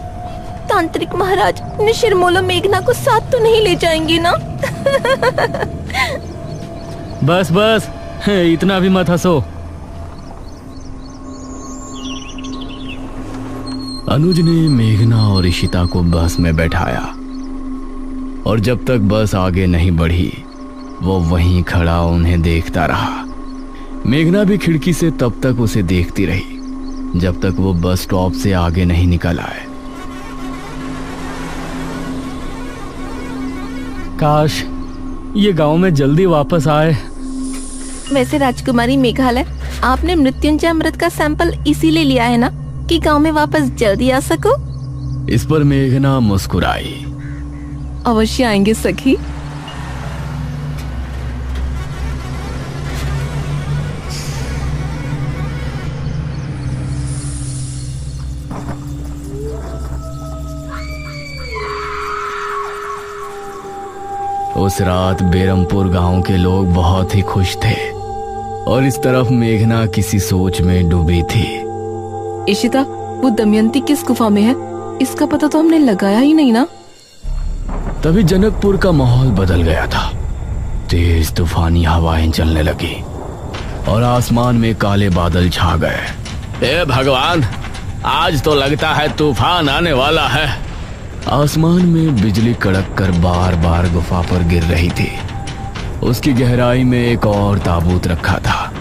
तांत्रिक महाराज, निशिरमोलो मेघना को साथ तो नहीं ले जाएंगे ना? बस बस, इतना भी मत हंसो। अनुज ने मेघना और इशिता को बस में बैठाया और जब तक बस आगे नहीं बढ़ी वो वहीं खड़ा उन्हें देखता रहा। मेघना भी खिड़की से तब तक उसे देखती रही जब तक वो बस स्टॉप से आगे नहीं निकल आए। काश ये गांव में जल्दी वापस आए। वैसे राजकुमारी मेघालय, आपने मृत्युंजय अमृत का सैंपल इसीलिए लिया है ना कि गांव में वापस जल्दी आ सको? इस पर मेघना मुस्कुराई। अवश्य आएंगे सखी। उस रात बेरमपुर गांव के लोग बहुत ही खुश थे और इस तरफ मेघना किसी सोच में डूबी थी। इशिता, वो दमयंती किस गुफा में है, इसका पता तो हमने लगाया ही नहीं ना। तभी जनकपुर का माहौल बदल गया था। तेज तूफानी हवाएं चलने लगी और आसमान में काले बादल छा गए। हे भगवान, आज तो लगता है तूफान आने वाला है। आसमान में बिजली कड़क कर बार बार गुफा पर गिर रही थी। उसकी गहराई में एक और ताबूत रखा था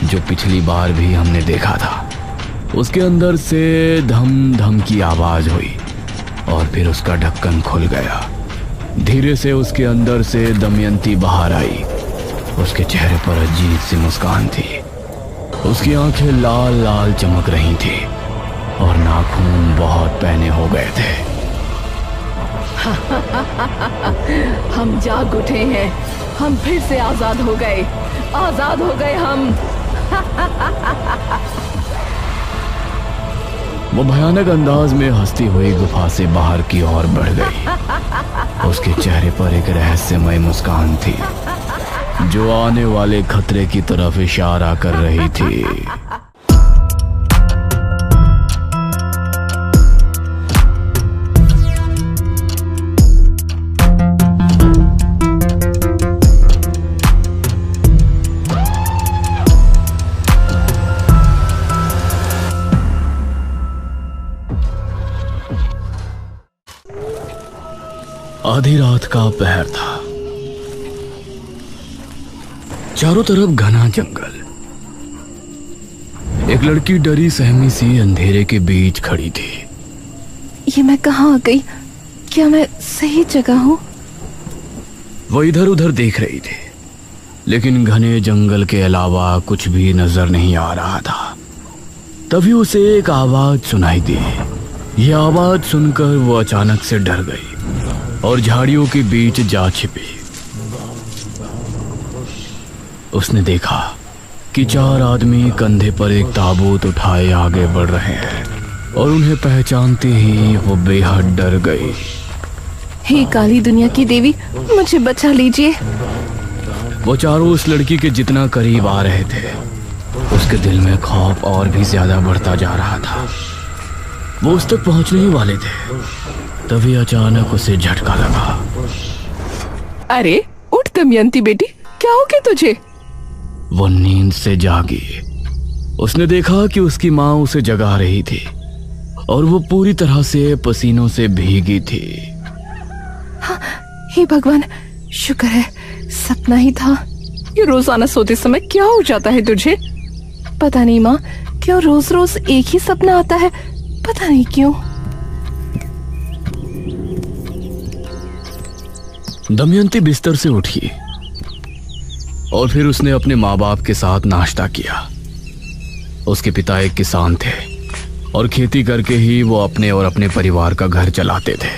जो पिछली बार भी हमने देखा था। उसके अंदर से धम धम की आवाज हुई और फिर उसका ढक्कन खुल गया। धीरे से उसके अंदर से दमयंती बाहर आई। उसके चेहरे पर अजीब सी मुस्कान थी। उसकी आंखें लाल लाल चमक रही थी और नाखून बहुत पहने हो गए थे। हम जाग उठे हैं, हम फिर से आजाद हो गए, आजाद हो गए हम। वो भयानक अंदाज में हंसती हुई गुफा से बाहर की ओर बढ़ गई। उसके चेहरे पर एक रहस्यमय मुस्कान थी जो आने वाले खतरे की तरफ इशारा कर रही थी। आधी रात का पहर था। चारों तरफ घना जंगल। एक लड़की डरी सहमी सी अंधेरे के बीच खड़ी थी। ये मैं कहाँ आ गई? क्या मैं सही जगह हूँ? वो इधर उधर देख रही थी लेकिन घने जंगल के अलावा कुछ भी नजर नहीं आ रहा था। तभी उसे एक आवाज सुनाई दी। यह आवाज सुनकर वो अचानक से डर गई और झाड़ियों के बीच जा छिपी। उसने देखा कि 4 आदमी कंधे पर एक ताबूत उठाए आगे बढ़ रहे हैं और उन्हें पहचानते ही वो बेहद डर गई। हे काली दुनिया की देवी, मुझे बचा लीजिए। वो चारों उस लड़की के जितना करीब आ रहे थे, उसके दिल में खौफ और भी ज्यादा बढ़ता जा रहा था। वो उस तक पहुंचने ही वाले थे, तभी अचानक उसे झटका लगा। अरे उठ दमयंती बेटी, क्या हो गया तुझे? वो नींद से जागी। उसने देखा कि उसकी माँ उसे जगा रही थी और वो पूरी तरह से पसीनों से भीगी थी। हाँ, हे भगवान, शुक्र है सपना ही था। ये रोजाना सोते समय क्या हो जाता है तुझे? पता नहीं माँ, क्यों रोज रोज एक ही सपना आता है, पता नहीं क्यों। दमयंती बिस्तर से उठी और फिर उसने अपने माँ बाप के साथ नाश्ता किया। उसके पिता एक किसान थे और खेती करके ही वो अपने और अपने परिवार का घर चलाते थे।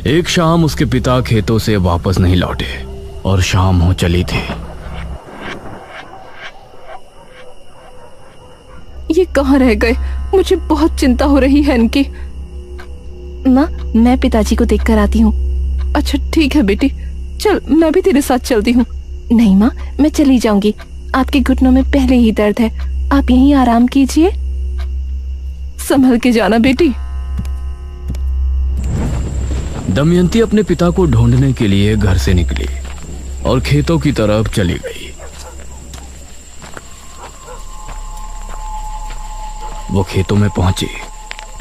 एक शाम उसके पिता खेतों से वापस नहीं लौटे और शाम हो चली थी। ये कहाँ रह गए? मुझे बहुत चिंता हो रही है इनकी। माँ, मैं पिताजी को देखकर आती हूँ। अच्छा ठीक है बेटी, चल मैं भी तेरे साथ चलती हूँ। नहीं माँ, मैं चली जाऊंगी। आपके घुटनों में पहले ही दर्द है, आप यहीं आराम कीजिए। संभल के जाना बेटी। दमयंती अपने पिता को ढूंढने के लिए घर से निकली और खेतों की तरफ चली गई। वो खेतों में पहुंची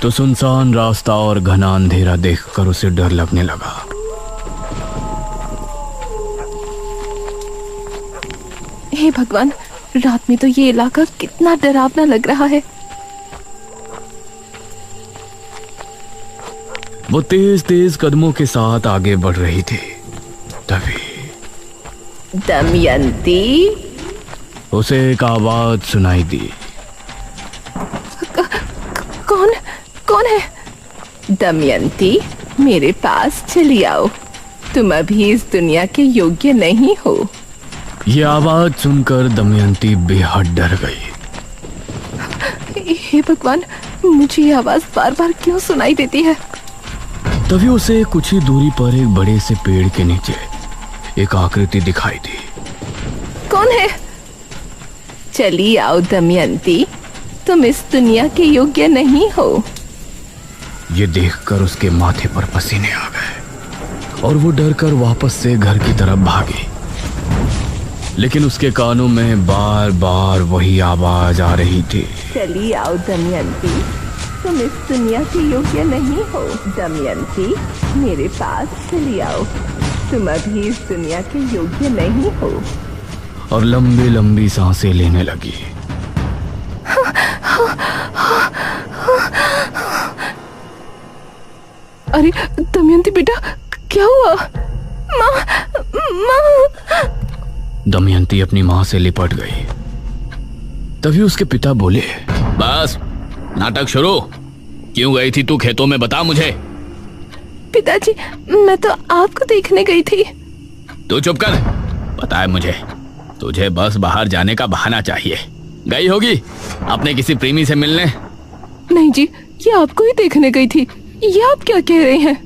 तो सुनसान रास्ता और घना अंधेरा देखकर उसे डर लगने लगा। हे भगवान, रात में तो ये इलाका कितना डरावना लग रहा है। वो तेज तेज कदमों के साथ आगे बढ़ रही थी, तभी दमयंती, उसे एक आवाज सुनाई दी। कौन कौन है? दमयंती, मेरे पास चली आओ, तुम अभी इस दुनिया के योग्य नहीं हो। ये आवाज सुनकर दमयंती बेहद डर गई। हे भगवान, मुझे ये आवाज बार बार क्यों सुनाई देती है? तभी उसे कुछ ही दूरी पर एक बड़े से पेड़ के नीचे एक आकृति दिखाई दी। कौन है? चली आओ दमयंती, तुम इस दुनिया के योग्य नहीं हो। ये देखकर उसके माथे पर पसीने आ गए और वो डरकर वापस से घर की तरफ भागी। लेकिन उसके कानों में बार बार वही आवाज आ रही थी। चली आओ दमयंती, तुम इस दुनिया के योग्य नहीं हो। दमयंती, मेरे पास चली आओ, तुम अभी इस दुनिया के योग्य नहीं हो। और लंबी लंबी सांसें लेने लगी। अरे दमयंती बेटा, क्या हुआ? माँ, माँ। दमयंती अपनी माँ से लिपट गई। तभी उसके पिता बोले, बस नाटक शुरू। क्यों गई थी तू खेतों में, बता मुझे। पिताजी, मैं तो आपको देखने गई थी। तू चुप कर। पता है मुझे, तुझे बस बाहर जाने का बहाना चाहिए। गई होगी अपने किसी प्रेमी से मिलने। नहीं जी, ये आपको ही देखने गई थी। ये आप क्या कह रहे हैं?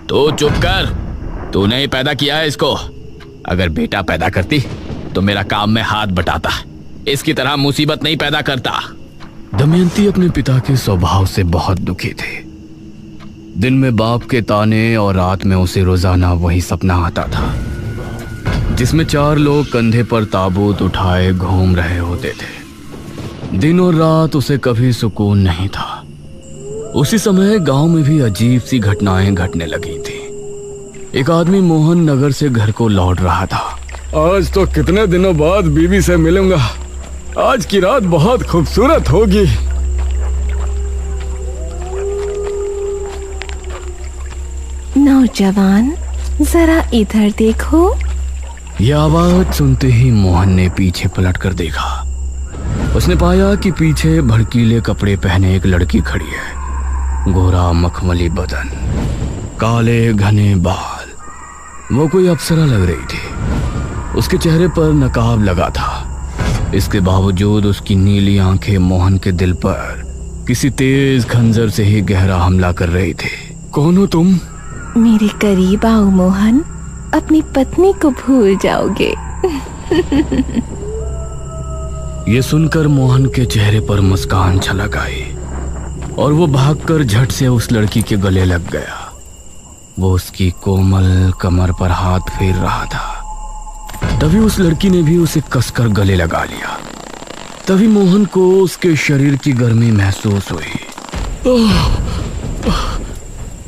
तू चुप कर। तूने ही पैदा किया है इसको। अगर बेटा पैदा करती तो मेरा काम में हाथ बटाता। इसकी तरह मुसीबत नहीं पैदा करता। दमयंती अपने पिता के स्वभाव से बहुत दुखी थी। दिन में बाप के ताने और रात में उसे रोजाना वही सपना आता था, जिसमें 4 लोग कंधे पर ताबूत उठाए घूम रहे होते थे। दिन और रात उसे कभी सुकून नहीं था। उसी समय गांव में भी अजीब सी घटनाएं घटने लगी थी। एक आदमी मोहन नगर से घर को लौट रहा था। आज तो कितने दिनों बाद बीवी से मिलूंगा। आज की रात बहुत खूबसूरत होगी। नौजवान, जरा इधर देखो। यह आवाज सुनते ही मोहन ने पीछे पलट कर देखा। उसने पाया कि पीछे भड़कीले कपड़े पहने एक लड़की खड़ी है। गोरा मखमली बदन, काले घने बाल, वो कोई अप्सरा लग रही थी। उसके चेहरे पर नकाब लगा था इसके बावजूद उसकी नीली आंखें मोहन के दिल पर किसी तेज खंजर से ही गहरा हमला कर रही थी। कौन हो तुम? मेरे करीब आओ मोहन, अपनी पत्नी को भूल जाओगे। ये सुनकर मोहन के चेहरे पर मुस्कान छलक आई और वो भागकर झट से उस लड़की के गले लग गया। वो उसकी कोमल कमर पर हाथ फेर रहा था। तभी उस लड़की ने भी उसे कसकर गले लगा लिया। तभी मोहन को उसके शरीर की गर्मी महसूस हुई।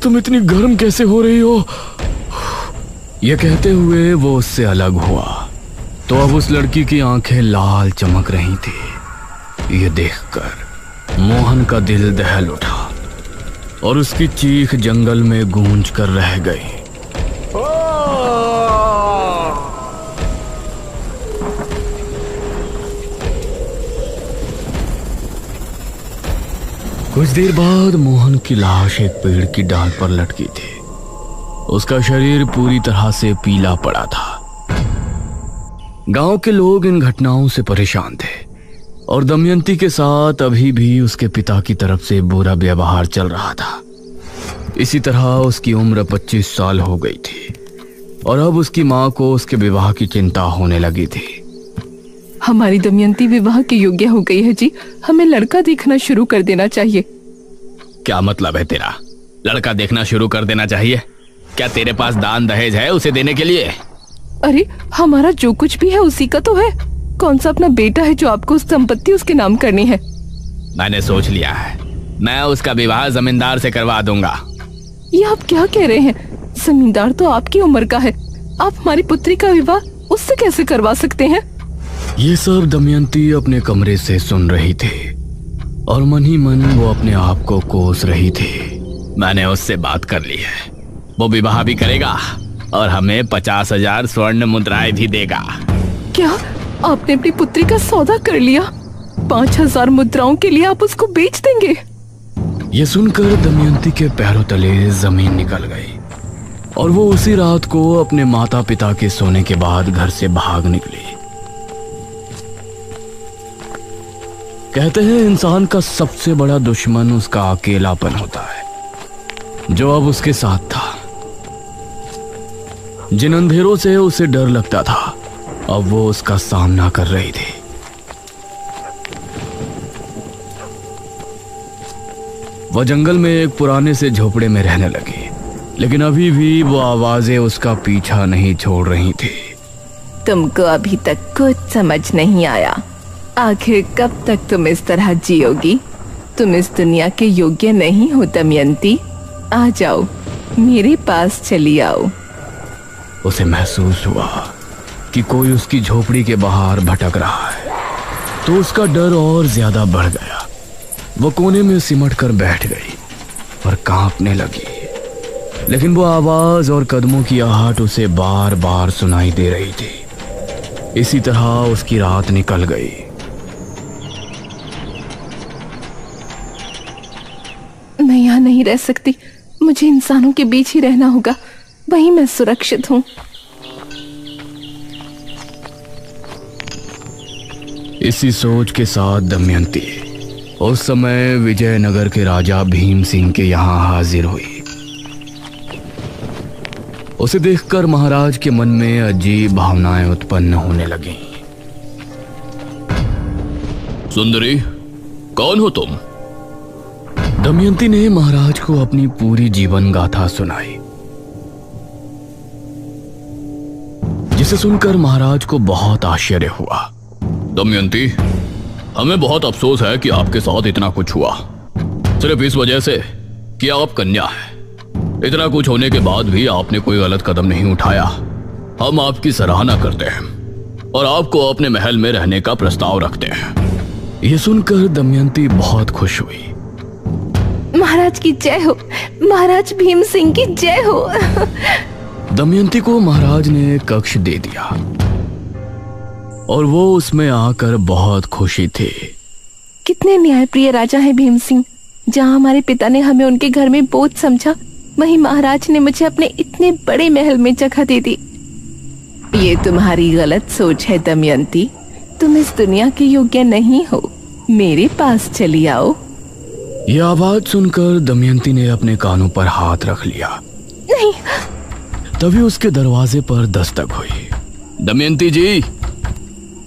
तुम इतनी गर्म कैसे हो रही हो? यह कहते हुए वो उससे अलग हुआ तो अब उस लड़की की आंखें लाल चमक रही थी। ये देखकर मोहन का दिल दहल उठा और उसकी चीख जंगल में गूंज कर रह गई। कुछ देर बाद मोहन की लाश एक पेड़ की डाल पर लटकी थी। उसका शरीर पूरी तरह से पीला पड़ा था। गांव के लोग इन घटनाओं से परेशान थे और दमयंती के साथ अभी भी उसके पिता की तरफ से बुरा व्यवहार चल रहा था। इसी तरह उसकी उम्र 25 साल हो गई थी और अब उसकी मां को उसके विवाह की चिंता होने लगी थी। हमारी दमयंती विवाह के योग्य हो गई है जी, हमें लड़का देखना शुरू कर देना चाहिए। क्या मतलब है तेरा? लड़का देखना शुरू कर देना चाहिए? क्या तेरे पास दान दहेज है उसे देने के लिए? अरे हमारा जो कुछ भी है उसी का तो है। कौन सा अपना बेटा है जो आपको संपत्ति उसके नाम करनी है? मैंने सोच लिया है, मैं उसका विवाह जमींदार से करवा दूंगा। ये आप क्या कह रहे हैं? जमींदार तो आपकी उम्र का है, आप हमारी पुत्री का विवाह उससे कैसे करवा सकते हैं? ये सब दमयंती अपने कमरे से सुन रही थी और मन ही मन वो अपने आप को कोस रही थी। मैंने उससे बात कर ली है, वो विवाह भी करेगा और हमें 50,000 स्वर्ण मुद्राएं भी देगा। क्या आपने अपनी पुत्री का सौदा कर लिया? 5,000 मुद्राओं के लिए आप उसको बेच देंगे? ये सुनकर दमयंती के पैरों तले जमीन निकल गई और वो उसी रात को अपने माता पिता के सोने के बाद घर से भाग निकली। कहते हैं इंसान का सबसे बड़ा दुश्मन उसका अकेलापन होता है, जो अब उसके साथ था। जिन अंधेरों से उसे डर लगता था अब वो उसका सामना कर रही थी। वह जंगल में एक पुराने से झोपड़े में रहने लगी, लेकिन अभी भी वो आवाजें उसका पीछा नहीं छोड़ रही थी। तुमको अभी तक कुछ समझ नहीं आया। आखिर कब तक तुम इस तरह जियोगी? तुम इस दुनिया के योग्य नहीं हो दमयंती। आ जाओ, मेरे पास चली आओ। उसे महसूस हुआ कि कोई उसकी झोपड़ी के बाहर भटक रहा है, तो उसका डर और ज्यादा बढ़ गया। वो कोने में सिमट कर बैठ गई और कांपने लगी, लेकिन वो आवाज और कदमों की आहट उसे बार बार सुनाई दे रही थी। इसी तरह उसकी रात निकल गई। मैं यहाँ नहीं रह सकती, मुझे इंसानों के बीच ही रहना होगा, वहीं मैं सुरक्षित हूँ। इसी सोच के साथ दमयंती उस समय विजयनगर के राजा भीम सिंह के यहाँ हाजिर हुई। उसे देखकर महाराज के मन में अजीब भावनाएं उत्पन्न होने लगीं। सुंदरी, कौन हो तुम? दमयंती ने महाराज को अपनी पूरी जीवन गाथा सुनाई, जिसे सुनकर महाराज को बहुत आश्चर्य हुआ। दमयंती, हमें बहुत अफसोस है कि आपके साथ इतना कुछ हुआ, सिर्फ इस वजह से कि आप कन्या हैं। इतना कुछ होने के बाद भी आपने कोई गलत कदम नहीं उठाया। हम आपकी सराहना करते हैं और आपको अपने महल में रहने का प्रस्ताव रखते हैं। यह सुनकर दमयंती बहुत खुश हुई। महाराज की जय हो, महाराज भीम सिंह की जय हो। दमयंती को महाराज ने कक्ष दे दिया और वो उसमें आकर बहुत खुशी थी। कितने न्यायप्रिय राजा है भीम सिंह। जहाँ हमारे पिता ने हमें उनके घर में बोझ समझा, वहीं महाराज ने मुझे अपने इतने बड़े महल में जगह दे दी। ये तुम्हारी गलत सोच है दमयंती। तुम इस दुनिया के योग्य नहीं हो, मेरे पास चली आओ। यह आवाज सुनकर दमयंती ने अपने कानों पर हाथ रख लिया। नहीं। तभी उसके दरवाजे पर दस्तक हुई। दमयंती जी।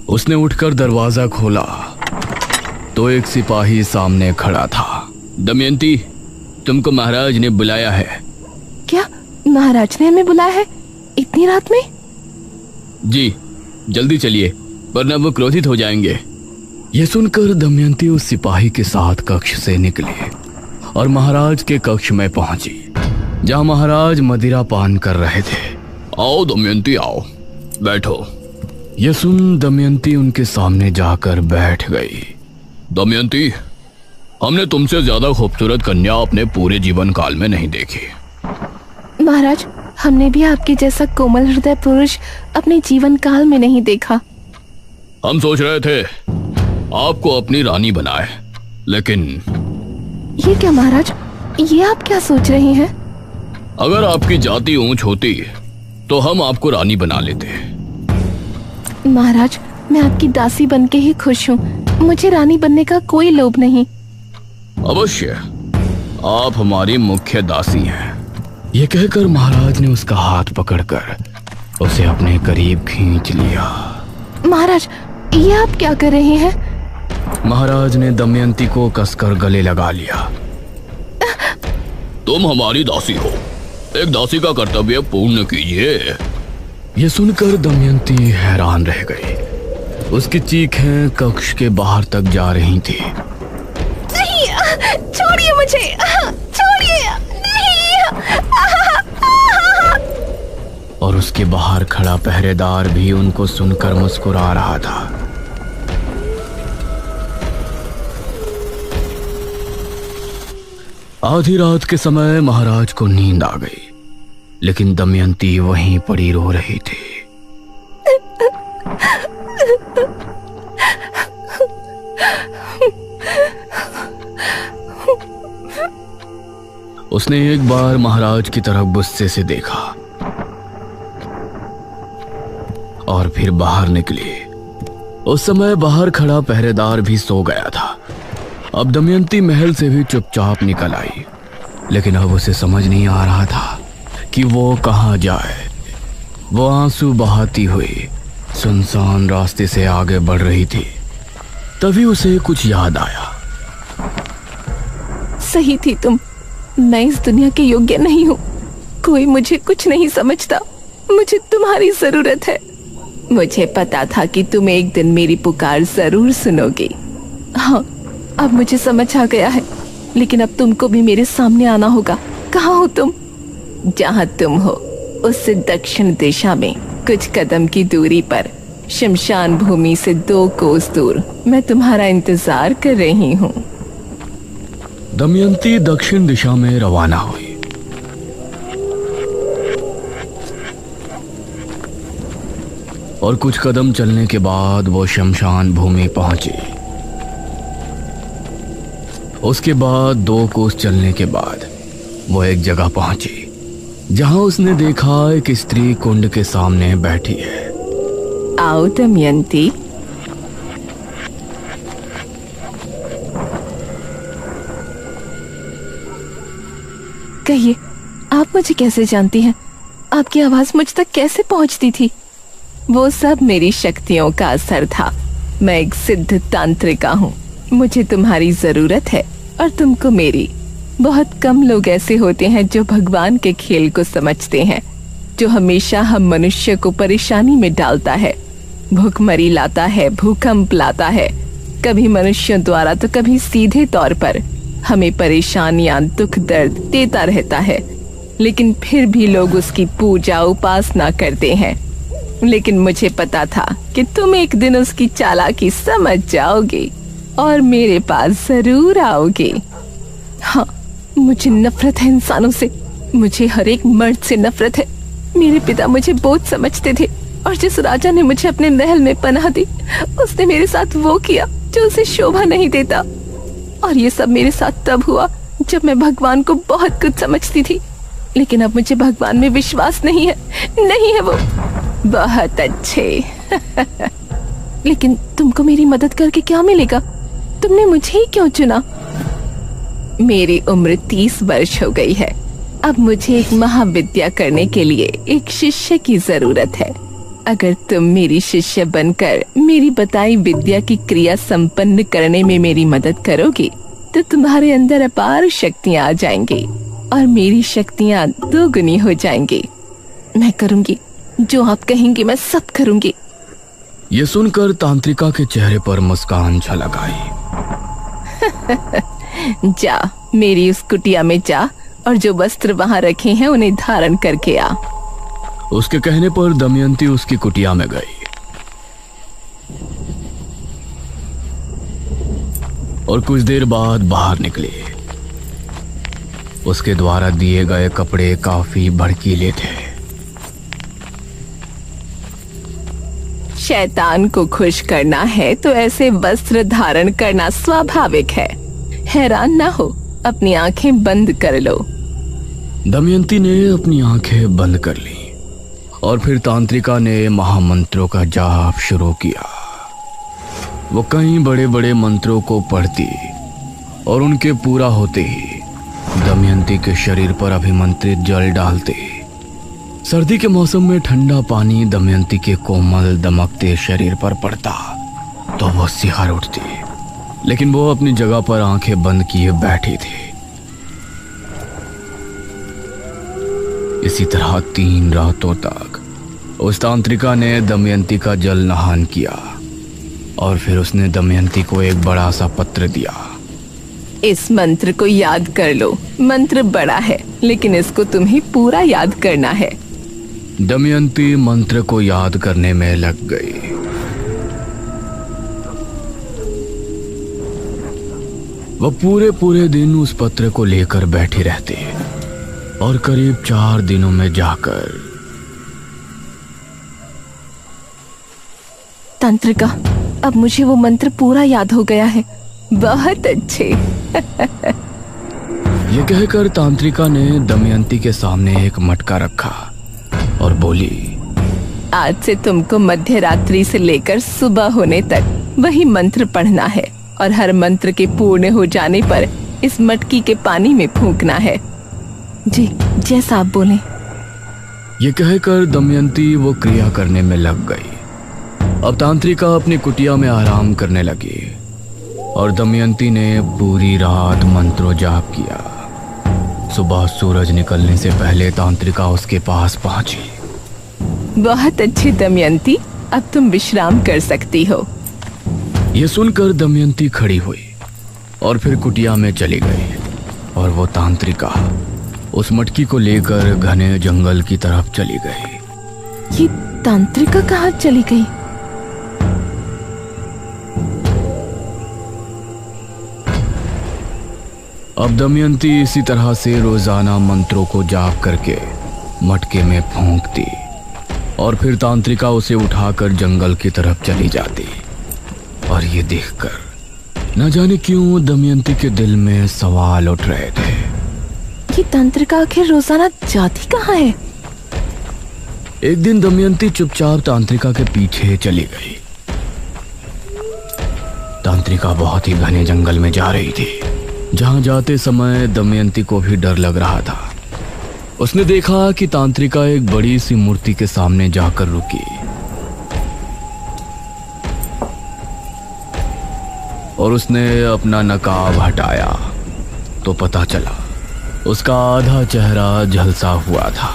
उसने उठकर दरवाजा खोला तो एक सिपाही सामने खड़ा था। दमयंती, तुमको महाराज ने बुलाया है। क्या महाराज ने हमें बुलाया है इतनी रात में? जी, जल्दी चलिए वरना वो क्रोधित हो जाएंगे। ये सुनकर दमयंती उस सिपाही के साथ कक्ष से निकली और महाराज के कक्ष में पहुंची, जहां महाराज मदिरा पान कर रहे थे। आओ दमयंती, आओ, बैठो। ये सुन दमयंती उनके सामने जाकर बैठ गई। दमयंती, हमने तुमसे ज्यादा खूबसूरत कन्या अपने पूरे जीवन काल में नहीं देखी। महाराज, हमने भी आपके जैसा कोमल हृदय पुरुष अपने जीवन काल में नहीं देखा। हम सोच रहे थे आपको अपनी रानी बनाए, लेकिन ये क्या महाराज, ये आप क्या सोच रहे हैं? अगर आपकी जाति ऊंच होती तो हम आपको रानी बना लेते। महाराज, मैं आपकी दासी बनके ही खुश हूँ, मुझे रानी बनने का कोई लोभ नहीं। अवश्य, आप हमारी मुख्य दासी हैं। ये कहकर महाराज ने उसका हाथ पकड़कर उसे अपने करीब खींच लिया। महाराज, ये आप क्या कर रहे हैं? महाराज ने दमयंती को कसकर गले लगा लिया। तुम हमारी दासी हो, एक दासी का कर्तव्य पूर्ण कीजिए। ये सुनकर दमयंती हैरान रह गई। उसकी चीखें कक्ष के बाहर तक जा रही थी। नहीं, छोड़िए मुझे, छोड़िए, नहीं। और उसके बाहर खड़ा पहरेदार भी उनको सुनकर मुस्कुरा रहा था। आधी रात के समय महाराज को नींद आ गई, लेकिन दमयंती वहीं पड़ी रो रही थी। उसने एक बार महाराज की तरफ गुस्से से देखा और फिर बाहर निकली। उस समय बाहर खड़ा पहरेदार भी सो गया था। अब दमयंती महल से भी चुपचाप निकल आई, लेकिन अब उसे समझ नहीं आ रहा था कि वो कहाँ जाए। वो आंसू बहाती हुई सुनसान रास्ते से आगे बढ़ रही थी। तभी उसे कुछ याद आया। सही थी तुम, मैं इस दुनिया के योग्य नहीं हूँ, कोई मुझे कुछ नहीं समझता, मुझे तुम्हारी जरूरत है। मुझे पता था कि तुम एक दिन मेरी पुकार जरूर सुनोगी। हाँ, अब मुझे समझ आ गया है, लेकिन अब तुमको भी मेरे सामने आना होगा। कहाँ हो तुम? जहाँ तुम हो उससे दक्षिण दिशा में कुछ कदम की दूरी पर, शमशान भूमि से 2 कोस दूर, मैं तुम्हारा इंतजार कर रही हूँ। दमयंती दक्षिण दिशा में रवाना हुई। और कुछ कदम चलने के बाद वो शमशान भूमि पहुंची। उसके बाद 2 कोस चलने के बाद वो एक जगह पहुंची जहां उसने देखा एक स्त्री कुंड के सामने बैठी है। आओ दमयंती। कहिए, आप मुझे कैसे जानती हैं? आपकी आवाज मुझ तक कैसे पहुंचती थी? वो सब मेरी शक्तियों का असर था। मैं एक सिद्ध तांत्रिका हूँ, मुझे तुम्हारी जरूरत है और तुमको मेरी। बहुत कम लोग ऐसे होते हैं जो भगवान के खेल को समझते हैं, जो हमेशा हम मनुष्य को परेशानी में डालता है, भूखमरी लाता है, भूकंप लाता है, कभी मनुष्यों द्वारा तो कभी सीधे तौर पर हमें परेशानियां, दुख दर्द देता रहता है, लेकिन फिर भी लोग उसकी पूजा उपासना करते हैं। लेकिन मुझे पता था कि तुम एक दिन उसकी चालाकी समझ जाओगे और मेरे पास जरूर आओगे। हाँ, मुझे नफरत है इंसानों से, मुझे हर एक मर्द से नफरत है। मेरे पिता मुझे बोझ समझते थे और जिस राजा ने मुझे अपने महल में पनाह दी, उसने मेरे साथ वो किया जो उसे शोभा नहीं देता। और ये सब मेरे साथ तब हुआ जब मैं भगवान को बहुत कुछ समझती थी, लेकिन अब मुझे भगवान में विश्वास नहीं है। नहीं है वो। बहुत अच्छे। लेकिन तुमको मेरी मदद करके क्या मिलेगा? तुमने मुझे ही क्यों चुना? मेरी उम्र 30 वर्ष हो गई है। अब मुझे एक महाविद्या करने के लिए एक शिष्य की जरूरत है। अगर तुम मेरी शिष्य बनकर मेरी बताई विद्या की क्रिया संपन्न करने में मेरी मदद करोगे तो तुम्हारे अंदर अपार शक्तियां आ जाएंगी और मेरी शक्तियां दोगुनी हो जाएंगी। मैं करूंगी जो आप कहेंगे, मैं सब करूंगी। ये सुनकर तांत्रिका के चेहरे पर मुस्कान झलक आई। जा, मेरी उस कुटिया में जा और जो वस्त्र वहां रखे हैं उन्हें धारण करके आ। उसके कहने पर दमयंती उसकी कुटिया में गई और कुछ देर बाद बाहर निकली। उसके द्वारा दिए गए कपड़े काफी भड़कीले थे। शैतान को खुश करना है तो ऐसे वस्त्र धारण करना स्वाभाविक है। हैरान ना हो, अपनी आंखें बंद कर लो। दमयंती ने अपनी आंखें बंद कर ली और फिर तांत्रिका ने महामंत्रों का जाप शुरू किया। वो कई बड़े बड़े मंत्रों को पढ़ती और उनके पूरा होते ही दमयंती के शरीर पर अभिमंत्रित जल डालते। सर्दी के मौसम में ठंडा पानी दमयंती के कोमल दमकते शरीर पर पड़ता तो वो सिहर उठती, लेकिन वो अपनी जगह पर आंखें बंद किए बैठी थी। इसी तरह 3 रातों तक उस तांत्रिका ने दमयंती का जल नहान किया और फिर उसने दमयंती को एक बड़ा सा पत्र दिया। इस मंत्र को याद कर लो। मंत्र बड़ा है लेकिन इसको तुम्हें पूरा याद करना है। दमयंती मंत्र को याद करने में लग गई। वह पूरे दिन उस पत्र को लेकर बैठी रहती और करीब 4 दिनों में जाकर तांत्रिका, अब मुझे वो मंत्र पूरा याद हो गया है। बहुत अच्छे। ये कहकर तांत्रिका ने दमयंती के सामने एक मटका रखा और बोली, आज से तुमको मध्य रात्रि से लेकर सुबह होने तक वही मंत्र पढ़ना है और हर मंत्र के पूर्ण हो जाने पर इस मटकी के पानी में फूंकना है। जी, जैसा आप बोले। ये कहकर दमयंती वो क्रिया करने में लग गई। अब तांत्रिका अपनी कुटिया में आराम करने लगी और दमयंती ने पूरी रात मंत्रो जाप किया। सुबह सूरज निकलने से पहले तांत्रिका उसके पास पहुंची। बहुत अच्छी दमयंती, अब तुम विश्राम कर सकती हो। ये सुनकर दमयंती खड़ी हुई और फिर कुटिया में चली गई और वो तांत्रिका उस मटकी को लेकर घने जंगल की तरफ चली गई। ये तांत्रिका कहाँ चली गई? अब दमयंती इसी तरह से रोजाना मंत्रों को जाप करके मटके में फूंकती और फिर तांत्रिका उसे उठाकर जंगल की तरफ चली जाती। और ये देखकर न जाने क्यों दमयंती के दिल में सवाल उठ रहे थे। ये तांत्रिका आखिर रोजाना जाती कहाँ है? एक दिन दमयंती चुपचाप तांत्रिका के पीछे चली गई। तांत्रिका बहुत ही घने जंगल में जा रही थी। जहां जाते समय दमयंती को भी डर लग रहा था। उसने देखा कि तांत्रिका एक बड़ी सी मूर्ति के सामने जाकर रुकी और उसने अपना नकाब हटाया तो पता चला उसका आधा चेहरा झलसा हुआ था।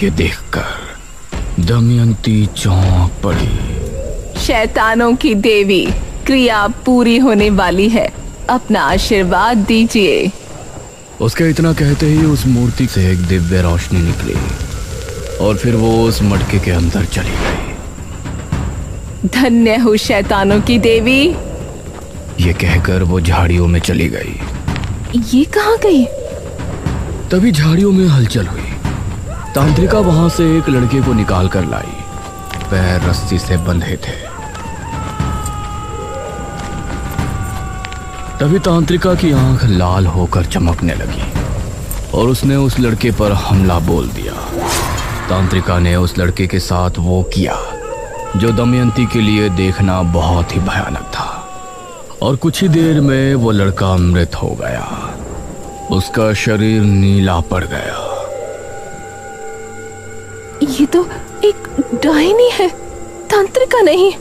ये देखकर दमयंती चौंक पड़ी। शैतानों की देवी, क्रिया पूरी होने वाली है, अपना आशीर्वाद दीजिए। उसके इतना कहते ही उस मूर्ति से एक दिव्य रोशनी निकली और फिर वो उस मटके के अंदर चली गई। धन्य हो शैतानों की देवी। ये कहकर वो झाड़ियों में चली गई। ये कहाँ गई? तभी झाड़ियों में हलचल हुई। तांत्रिका वहां से एक लड़के को निकाल कर लाई। पैर रस्सी से बंधे थे। तभी तांत्रिका की आंख लाल होकर चमकने लगी और उसने उस लड़के पर हमला बोल दिया। तांत्रिका ने उस लड़के के साथ वो किया जो दमयंती के लिए देखना बहुत ही भयानक था। और कुछ ही देर में वो लड़का मृत हो गया। उसका शरीर नीला पड़ गया। ये तो एक डायनी है, तांत्रिका नहीं।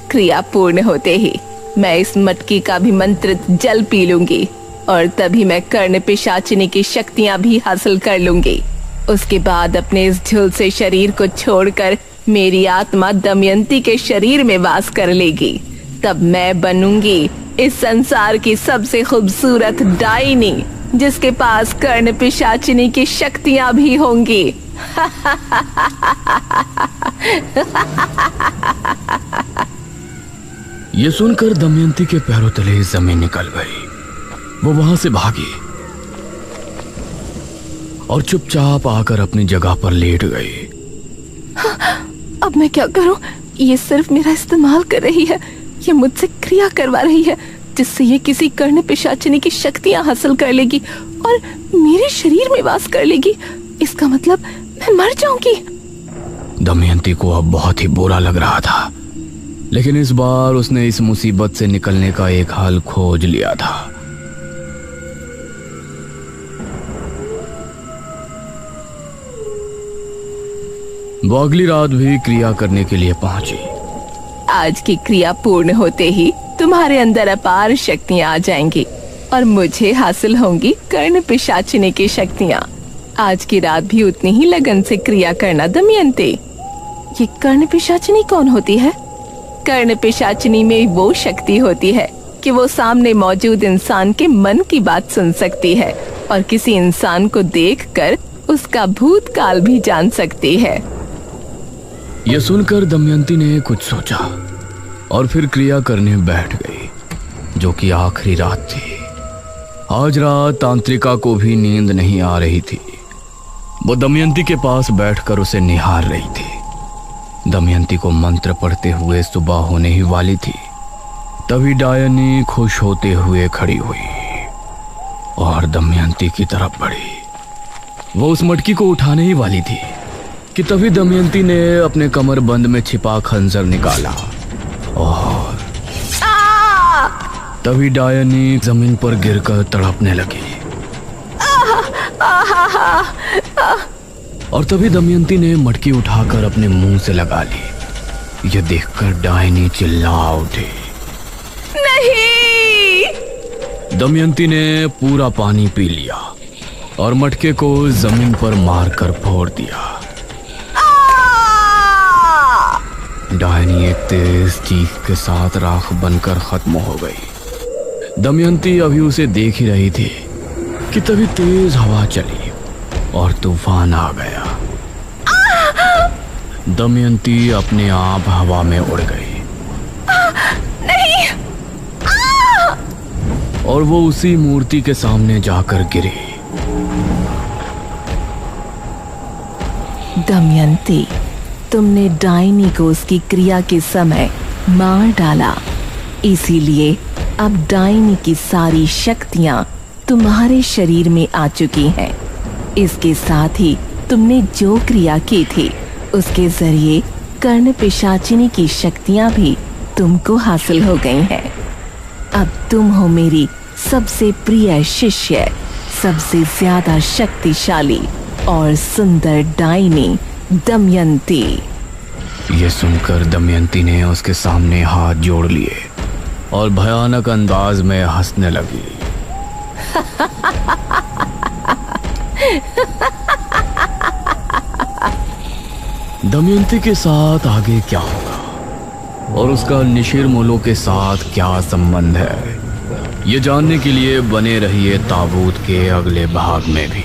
क्रिया पूर्ण होते ही मैं इस मटकी का भी मंत्रित जल पी लूंगी और तभी मैं कर्ण पिशाचिनी की शक्तियां भी हासिल कर लूंगी। उसके बाद अपने इस झुलसे शरीर को छोड़कर मेरी आत्मा दमयंती के शरीर में वास कर लेगी। तब मैं बनूंगी इस संसार की सबसे खूबसूरत डायनी, जिसके पास कर्ण पिशाचिनी की शक्तियां भी होंगी। ये सुनकर दमयंती के पैरों तले जमीन निकल गई। वो वहां से भागी और चुपचाप आकर अपनी जगह पर लेट गई। अब मैं क्या करूं? ये सिर्फ मेरा इस्तेमाल कर रही है। ये मुझसे क्रिया करवा रही है जिससे ये किसी कर्ण पिशाचिनी की शक्तियां हासिल कर लेगी और मेरे शरीर में वास कर लेगी। इसका मतलब मैं मर जाऊंगी। दमयंती को अब बहुत ही बुरा लग रहा था, लेकिन इस बार उसने इस मुसीबत से निकलने का एक हल खोज लिया था। वो अगली रात भी क्रिया करने के लिए पहुंची। आज की क्रिया पूर्ण होते ही तुम्हारे अंदर अपार शक्तियां आ जाएंगी और मुझे हासिल होंगी कर्ण पिशाचिनी की शक्तियां। आज की रात भी उतनी ही लगन से क्रिया करना दमयंती। ये कर्ण पिशाचिनी कौन होती है? कर्ण पिशाचिनी में वो शक्ति होती है कि वो सामने मौजूद इंसान के मन की बात सुन सकती है और किसी इंसान को देखकर उसका भूतकाल भी जान सकती है। यह सुनकर दमयंती ने कुछ सोचा और फिर क्रिया करने बैठ गई, जो कि आखिरी रात थी। आज रात तांत्रिका को भी नींद नहीं आ रही थी। वो दमयंती के पास बैठकर उसे निहार रही थी। दमयंती को मंत्र पढ़ते हुए सुबह होने ही वाली थी। तभी डायनी खुश होते हुए खड़ी हुई और दमयंती की तरफ बढ़ी। वो उस मटकी को उठाने ही वाली थी कि तभी दमयंती ने अपने कमर बंद में छिपा खंजर निकाला और तभी डायनी जमीन पर गिरकर तड़पने लगी। और तभी दमयंती ने मटकी उठाकर अपने मुंह से लगा ली। यह देखकर डायनी चिल्ला उठी। नहीं! दमयंती ने पूरा पानी पी लिया और मटके को जमीन पर मारकर फोड़ दिया। डायनी एक तेज चीख के साथ राख बनकर खत्म हो गई। दमयंती अभी उसे देख ही रही थी कि तभी तेज हवा चली और तूफान आ गया। दमयंती अपने आप हवा में उड़ गई। नहीं! और वो उसी मूर्ति के सामने जाकर गिरी। दमयंती, तुमने डायनी को उसकी क्रिया के समय मार डाला, इसीलिए अब डायनी की सारी शक्तियां तुम्हारे शरीर में आ चुकी हैं। इसके साथ ही तुमने जो क्रिया की थी उसके जरिए कर्ण पिशाचिनी की शक्तियां भी तुमको हासिल हो गई हैं। अब तुम हो मेरी सबसे प्रिय शिष्य, सबसे ज्यादा शक्तिशाली और सुंदर डायनी दमयंती। ये सुनकर दमयंती ने उसके सामने हाथ जोड़ लिए और भयानक अंदाज में हंसने लगी। दमयंती के साथ आगे क्या होगा और उसका निशिरमोलो के साथ क्या संबंध है, ये जानने के लिए बने रहिए ताबूत के अगले भाग में भी।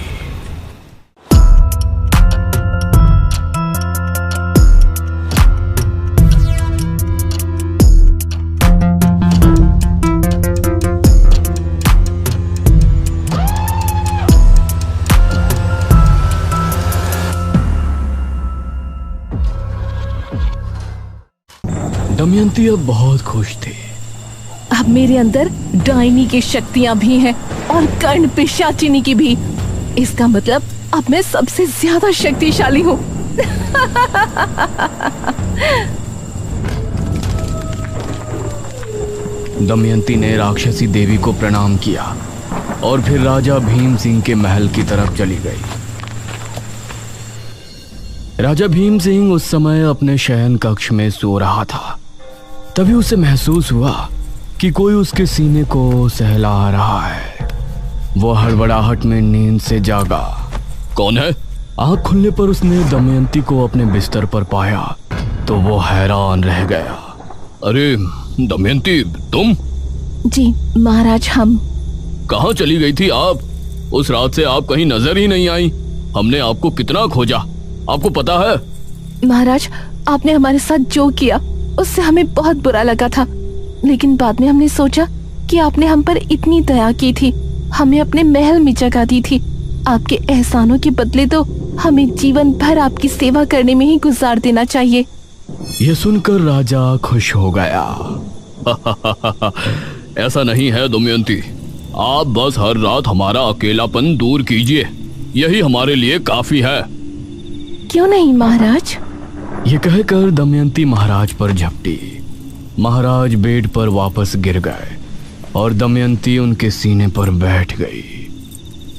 दमयंती अब बहुत खुश थी। अब मेरे अंदर डायनी की शक्तियां भी हैं और कर्ण पिशाचिनी की भी। इसका मतलब अब मैं सबसे ज्यादा शक्तिशाली हूँ दमयंती ने राक्षसी देवी को प्रणाम किया और फिर राजा भीम सिंह के महल की तरफ चली गई। राजा भीम सिंह उस समय अपने शयन कक्ष में सो रहा था। तभी उसे महसूस हुआ कि कोई उसके सीने को सहला रहा है। वो हड़बड़ाहट में नींद से जागा। कौन है? आंख खुलने पर उसने दमयंती को अपने बिस्तर पर पाया तो वो हैरान रह गया। अरे दमयंती, तुम? जी महाराज, हम। कहाँ चली गई थी आप? उस रात से आप कहीं नजर ही नहीं आई। हमने आपको कितना खोजा, आपको पता है? महाराज, आपने हमारे साथ जो किया उससे हमें बहुत बुरा लगा था, लेकिन बाद में हमने सोचा कि आपने हम पर इतनी दया की थी, हमें अपने महल में जगह दी थी। आपके एहसानों के बदले तो हमें जीवन भर आपकी सेवा करने में ही गुजार देना चाहिए। यह सुनकर राजा खुश हो गया। ऐसा नहीं है दमयंती, आप बस हर रात हमारा अकेलापन दूर कीजिए, यही हमारे लिए काफी है। क्यों नहीं महाराज? ये कहकर दमयंती महाराज पर झपटी। महाराज बेड पर वापस गिर गए और दमयंती उनके सीने पर बैठ गई।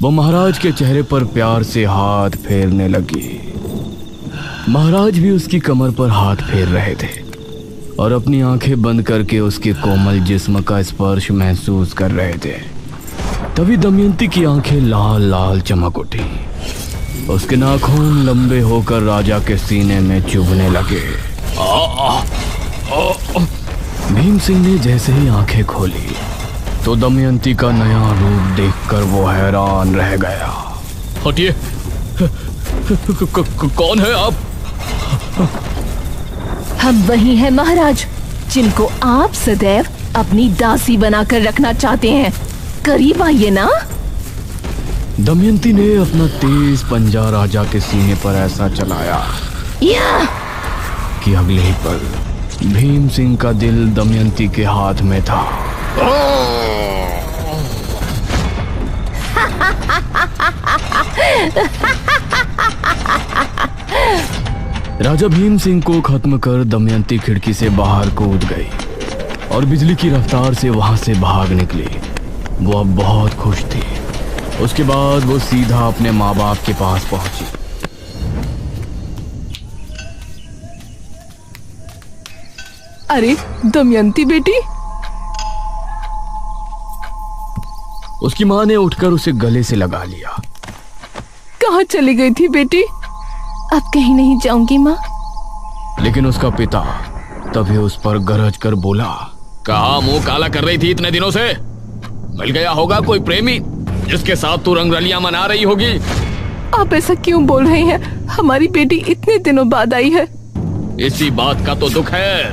वो महाराज के चेहरे पर प्यार से हाथ फेरने लगी। महाराज भी उसकी कमर पर हाथ फेर रहे थे और अपनी आंखें बंद करके उसके कोमल जिस्म का स्पर्श महसूस कर रहे थे। तभी दमयंती की आंखें लाल लाल चमक उठी। उसके नाखून लंबे होकर राजा के सीने में चुभने लगे। भीम सिंह ने जैसे ही आंखें खोली तो दमयंती का नया रूप देखकर वो हैरान रह गया। हटिए, कौन है आप? हम वही हैं महाराज, जिनको आप सदैव अपनी दासी बनाकर रखना चाहते हैं। करीब आइए ना। दमयंती ने अपना तेज पंजा राजा के सीने पर ऐसा चलाया कि अगले ही पल भीम सिंह का दिल दमयंती के हाथ में था। राजा भीम सिंह को खत्म कर दमयंती खिड़की से बाहर कूद गई और बिजली की रफ्तार से वहां से भाग निकली। वो अब बहुत खुश थी। उसके बाद वो सीधा अपने माँ बाप के पास पहुंची। अरे दमयंती बेटी। उसकी माँ ने उठकर उसे गले से लगा लिया। कहाँ चली गई थी बेटी? अब कहीं नहीं जाऊंगी माँ। लेकिन उसका पिता तभी उस पर गरज कर बोला। कहाँ मुंह काला कर रही थी इतने दिनों से? मिल गया होगा कोई प्रेमी जिसके साथ तू रंगरलियां मना रही होगी। आप ऐसा क्यों बोल रहे हैं? हमारी बेटी इतने दिनों बाद आई है। इसी बात का तो दुख है।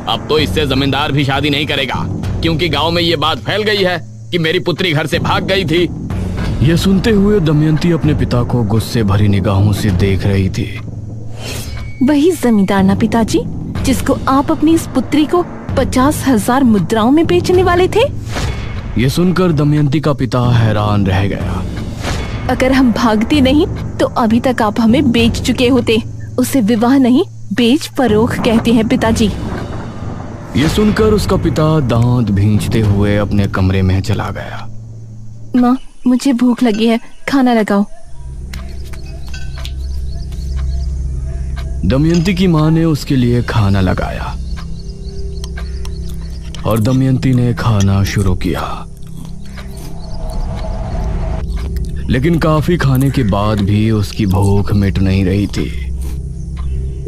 अब तो इससे जमींदार भी शादी नहीं करेगा, क्योंकि गांव में ये बात फैल गई है कि मेरी पुत्री घर से भाग गई थी। यह सुनते हुए दमयंती अपने पिता को गुस्से भरी निगाहों से देख रही थी। वही जमींदार ना पिताजी, जिसको आप अपनी इस पुत्री को 50,000 मुद्राओं में बेचने वाले थे? ये सुनकर दमयंती का पिता हैरान रह गया। अगर हम भागते नहीं तो अभी तक आप हमें बेच चुके होते। उसे विवाह नहीं, बेच फरोख कहते हैं पिताजी। ये सुनकर उसका पिता दांत भींचते हुए अपने कमरे में चला गया। माँ, मुझे भूख लगी है, खाना लगाओ। दमयंती की माँ ने उसके लिए खाना लगाया और दमयंती ने खाना शुरू किया। लेकिन काफी खाने के बाद भी उसकी भूख मिट नहीं रही थी।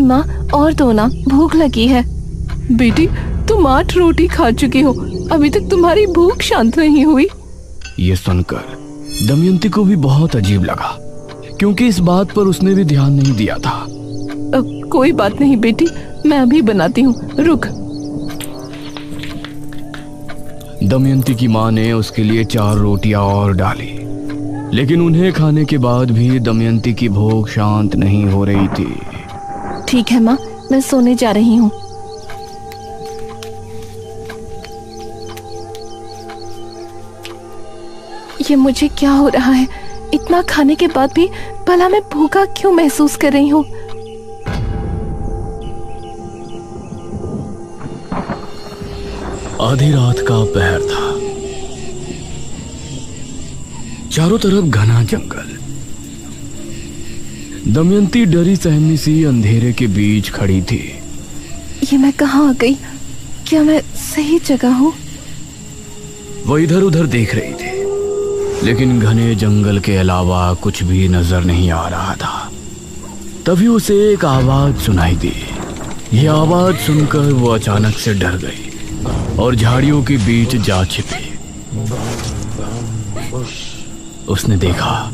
माँ, और दो ना, भूख लगी है। बेटी, तुम 8 रोटी खा चुकी हो, अभी तक तुम्हारी भूख शांत नहीं हुई। ये सुनकर दमयंती को भी बहुत अजीब लगा, क्योंकि इस बात पर उसने भी ध्यान नहीं दिया था। कोई बात नहीं बेटी, मैं अभी बनाती हूँ, रुक। दमयंती की माँ ने उसके लिए 4 रोटियां और डाली, लेकिन उन्हें खाने के बाद भी दमयंती की भूख शांत नहीं हो रही थी। ठीक है माँ, मैं सोने जा रही हूँ। ये मुझे क्या हो रहा है? इतना खाने के बाद भी भला मैं भूखा क्यों महसूस कर रही हूँ? आधी रात का पहर था। चारों तरफ घना जंगल। दमयंती डरी सहमी सी अंधेरे के बीच खड़ी थी। ये मैं कहाँ आ गई? क्या मैं सही जगह हूँ? वो इधर उधर देख रही थी, लेकिन घने जंगल के अलावा कुछ भी नजर नहीं आ रहा था। तभी उसे एक आवाज सुनाई दी। यह आवाज सुनकर वो अचानक से डर गई और झाड़ियों के बीच जा छिपी। उसने देखा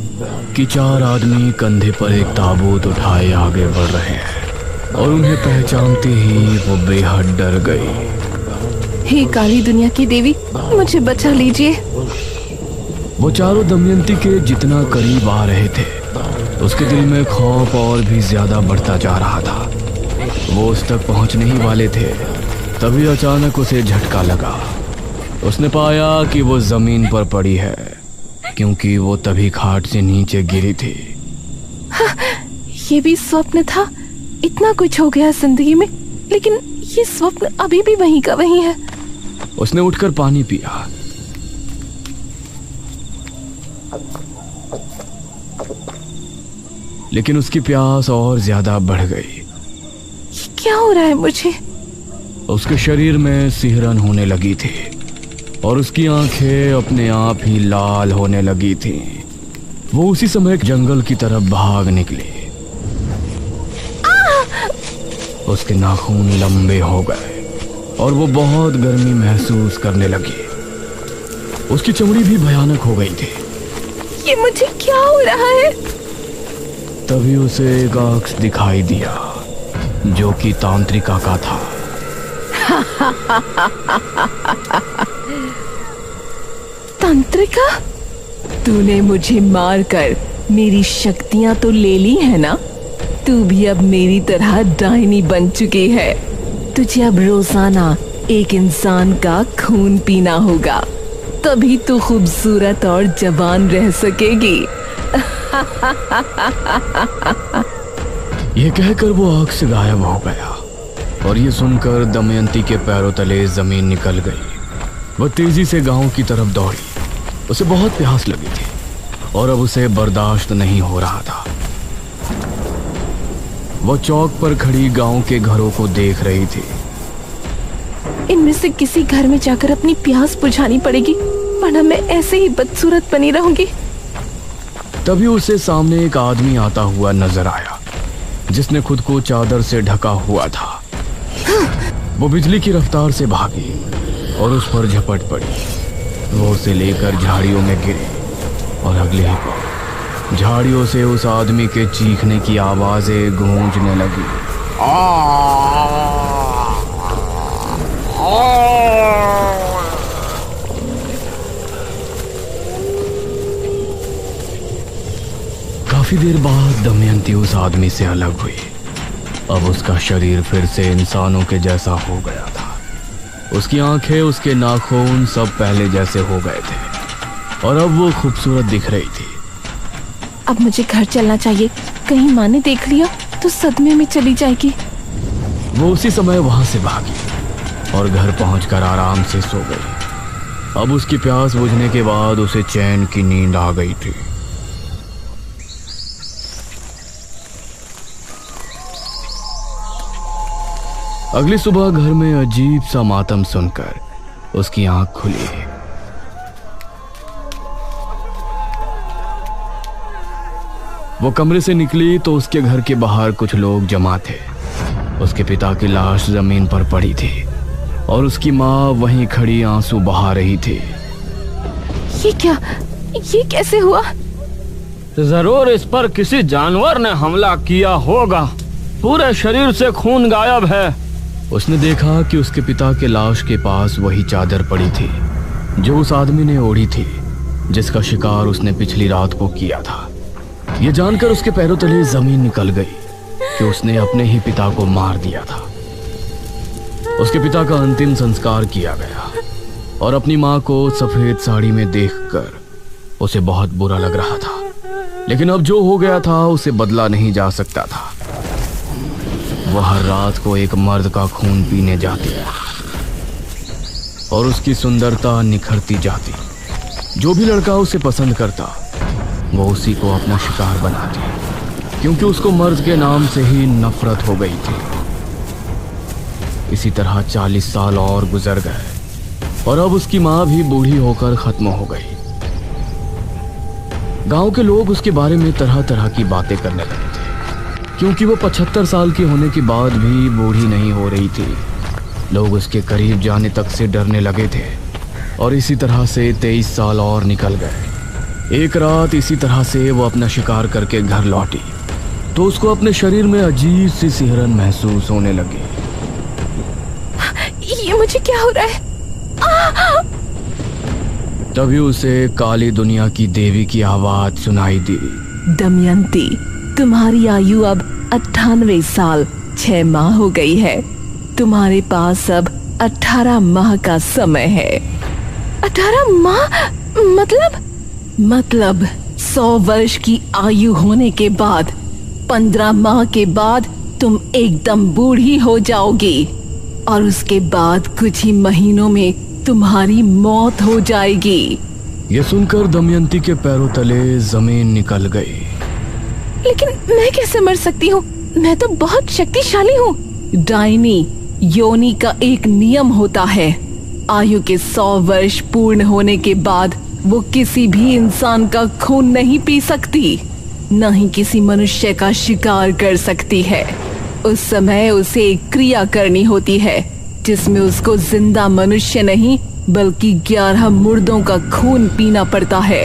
कि 4 आदमी कंधे पर एक ताबूत उठाए आगे बढ़ रहे हैं और उन्हें पहचानते ही वो बेहद डर गई। हे काली दुनिया की देवी, मुझे बचा लीजिए। वो चारों दमयंती के जितना करीब आ रहे थे, उसके दिल में खौफ और भी ज्यादा बढ़ता जा रहा था। वो उस तक पहुंचने ही वाले थे, तभी अचानक उसे झटका लगा। उसने पाया कि वो जमीन पर पड़ी है, क्योंकि वो तभी खाट से नीचे गिरी थी। ये भी स्वप्न था? इतना कुछ हो गया जिंदगी में, लेकिन ये स्वप्न अभी भी वहीं का वहीं है। उसने उठकर पानी पिया। लेकिन उसकी प्यास और ज्यादा बढ़ गई। ये क्या हो रहा है मुझे? उसके शरीर में सिहरन होने लगी थी और उसकी आंखें अपने आप ही लाल होने लगी थी। वो उसी समय जंगल की तरफ भाग निकली। उसके नाखून लंबे हो गए और वो बहुत गर्मी महसूस करने लगी। उसकी चमड़ी भी भयानक हो गई थी। ये मुझे क्या हो रहा है? तभी उसे एक अक्स दिखाई दिया, जो कि तांत्रिका का था। तांत्रिका? तूने मुझे मारकर मेरी शक्तियां तो ले ली है ना? तू भी अब मेरी तरह डायनी बन चुकी है। तुझे अब रोजाना एक इंसान का खून पीना होगा, तभी तू खूबसूरत और जवान रह सकेगी। ये कहकर वो आग से गायब हो गया और ये सुनकर दमयंती के पैरों तले जमीन निकल गई। वो तेजी से गांव की तरफ दौड़ी। उसे बहुत प्यास लगी थी और अब उसे बर्दाश्त नहीं हो रहा था। वो चौक पर खड़ी गांव के घरों को देख रही थी। इनमें से किसी घर में जाकर अपनी प्यास बुझानी पड़ेगी, वरना मैं ऐसे ही बदसूरत बनी रहूंगी। तभी उसे सामने एक आदमी आता हुआ नजर आया, जिसने खुद को चादर से ढका हुआ था। वो बिजली की रफ्तार से भागी और उस पर झपट पड़ी। वो उसे लेकर झाड़ियों में गिरी और अगले ही पल झाड़ियों से उस आदमी के चीखने की आवाजें गूंजने लगी। काफी देर बाद दमयंती उस आदमी से अलग हुई। अब उसका शरीर फिर से इंसानों के जैसा हो गया था। उसकी आंखें, उसके नाखून सब पहले जैसे हो गए थे और अब वो खूबसूरत दिख रही थी। अब मुझे घर चलना चाहिए, कहीं माँ ने देख लिया तो सदमे में चली जाएगी। वो उसी समय वहां से भागी और घर पहुंचकर आराम से सो गई। अब उसकी प्यास बुझने के बाद उसे चैन की नींद आ गई थी। अगली सुबह घर में अजीब सा मातम सुनकर उसकी आंख खुली। वो कमरे से निकली तो उसके घर के बाहर कुछ लोग जमा थे। उसके पिता की लाश जमीन पर पड़ी थी और उसकी माँ वहीं खड़ी आंसू बहा रही थी। ये क्या? ये कैसे हुआ? जरूर इस पर किसी जानवर ने हमला किया होगा। पूरे शरीर से खून गायब है। उसने देखा कि उसके पिता के लाश के पास वही चादर पड़ी थी जो उस आदमी ने ओढ़ी थी, जिसका शिकार उसने पिछली रात को किया था। ये जानकर उसके पैरों तले जमीन निकल गई कि उसने अपने ही पिता को मार दिया था। उसके पिता का अंतिम संस्कार किया गया और अपनी माँ को सफेद साड़ी में देखकर उसे बहुत बुरा लग रहा था, लेकिन अब जो हो गया था उसे बदला नहीं जा सकता था। वह हर रात को एक मर्द का खून पीने जाती और उसकी सुंदरता निखरती जाती। जो भी लड़का उसे पसंद करता वो उसी को अपना शिकार बनाती, क्योंकि उसको मर्द के नाम से ही नफरत हो गई थी। इसी तरह 40 साल और गुजर गए और अब उसकी माँ भी बूढ़ी होकर खत्म हो गई। गांव के लोग उसके बारे में तरह तरह की बातें करने लगे थे, क्योंकि वो 75 साल की होने के बाद भी बूढ़ी नहीं हो रही थी। लोग उसके करीब जाने तक से डरने लगे थे और इसी तरह से 23 साल और निकल गए। एक रात इसी तरह से वो अपना शिकार करके घर लौटी तो उसको अपने शरीर में अजीब सी सिहरन महसूस होने लगी। ये मुझे क्या हो रहा है? तभी उसे काली दुनिया की देवी की आवाज सुनाई दी। दमयंती, तुम्हारी आयु अब 98 साल 6 माह हो गई है। तुम्हारे पास अब 18 माह का समय है। 18 माह मतलब 100 वर्ष की आयु होने के बाद 15 माह के बाद तुम एकदम बूढ़ी हो जाओगी और उसके बाद कुछ ही महीनों में तुम्हारी मौत हो जाएगी। ये सुनकर दमयंती के पैरों तले जमीन निकल गई। लेकिन मैं कैसे मर सकती हूँ? मैं तो बहुत शक्तिशाली हूँ। डायनी योनि का एक नियम होता है, आयु के 100 वर्ष पूर्ण होने के बाद वो किसी भी इंसान का खून नहीं पी सकती, न ही किसी मनुष्य का शिकार कर सकती है। उस समय उसे एक क्रिया करनी होती है जिसमें उसको जिंदा मनुष्य नहीं बल्कि 11 मुर्दों का खून पीना पड़ता है,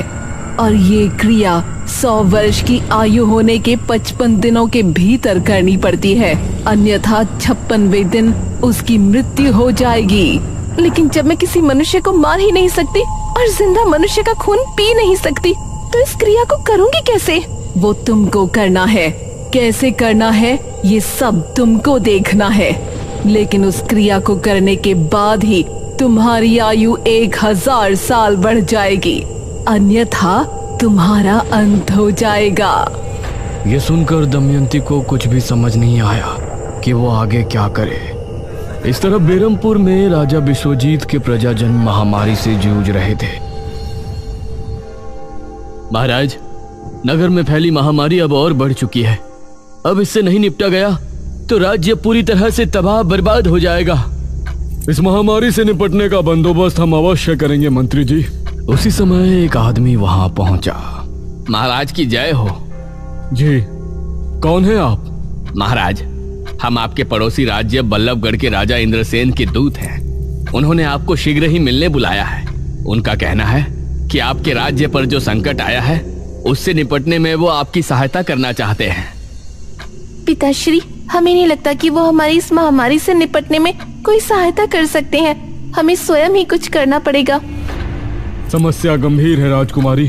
और ये क्रिया 100 वर्ष की आयु होने के 55 दिनों के भीतर करनी पड़ती है, अन्यथा 56वें दिन उसकी मृत्यु हो जाएगी। लेकिन जब मैं किसी मनुष्य को मार ही नहीं सकती और जिंदा मनुष्य का खून पी नहीं सकती तो इस क्रिया को करूंगी कैसे? वो तुमको करना है। कैसे करना है ये सब तुमको देखना है, लेकिन उस क्रिया को करने के बाद ही तुम्हारी आयु 1000 साल बढ़ जाएगी, अन्यथा तुम्हारा अंत हो जाएगा। ये सुनकर दमयंती को कुछ भी समझ नहीं आया कि वो आगे क्या करे। इस तरह बेरमपुर में राजा विश्वजीत के प्रजाजन महामारी से जूझ रहे थे। महाराज, नगर में फैली महामारी अब और बढ़ चुकी है। अब इससे नहीं निपटा गया तो राज्य पूरी तरह से तबाह बर्बाद हो जाएगा। इस महामारी से निपटने का बंदोबस्त हम अवश्य करेंगे मंत्री जी। उसी समय एक आदमी वहां पहुंचा। महाराज की जय हो। जी, कौन है आप? महाराज, हम आपके पड़ोसी राज्य बल्लभगढ़ के राजा इंद्रसेन के दूत हैं। उन्होंने आपको शीघ्र ही मिलने बुलाया है। उनका कहना है कि आपके राज्य पर जो संकट आया है उससे निपटने में वो आपकी सहायता करना चाहते हैं। पिताश्री, हमें नहीं लगता कि वो हमारी इस महामारी से निपटने में कोई सहायता कर सकते हैं। हमें स्वयं ही कुछ करना पड़ेगा। समस्या गंभीर है राजकुमारी,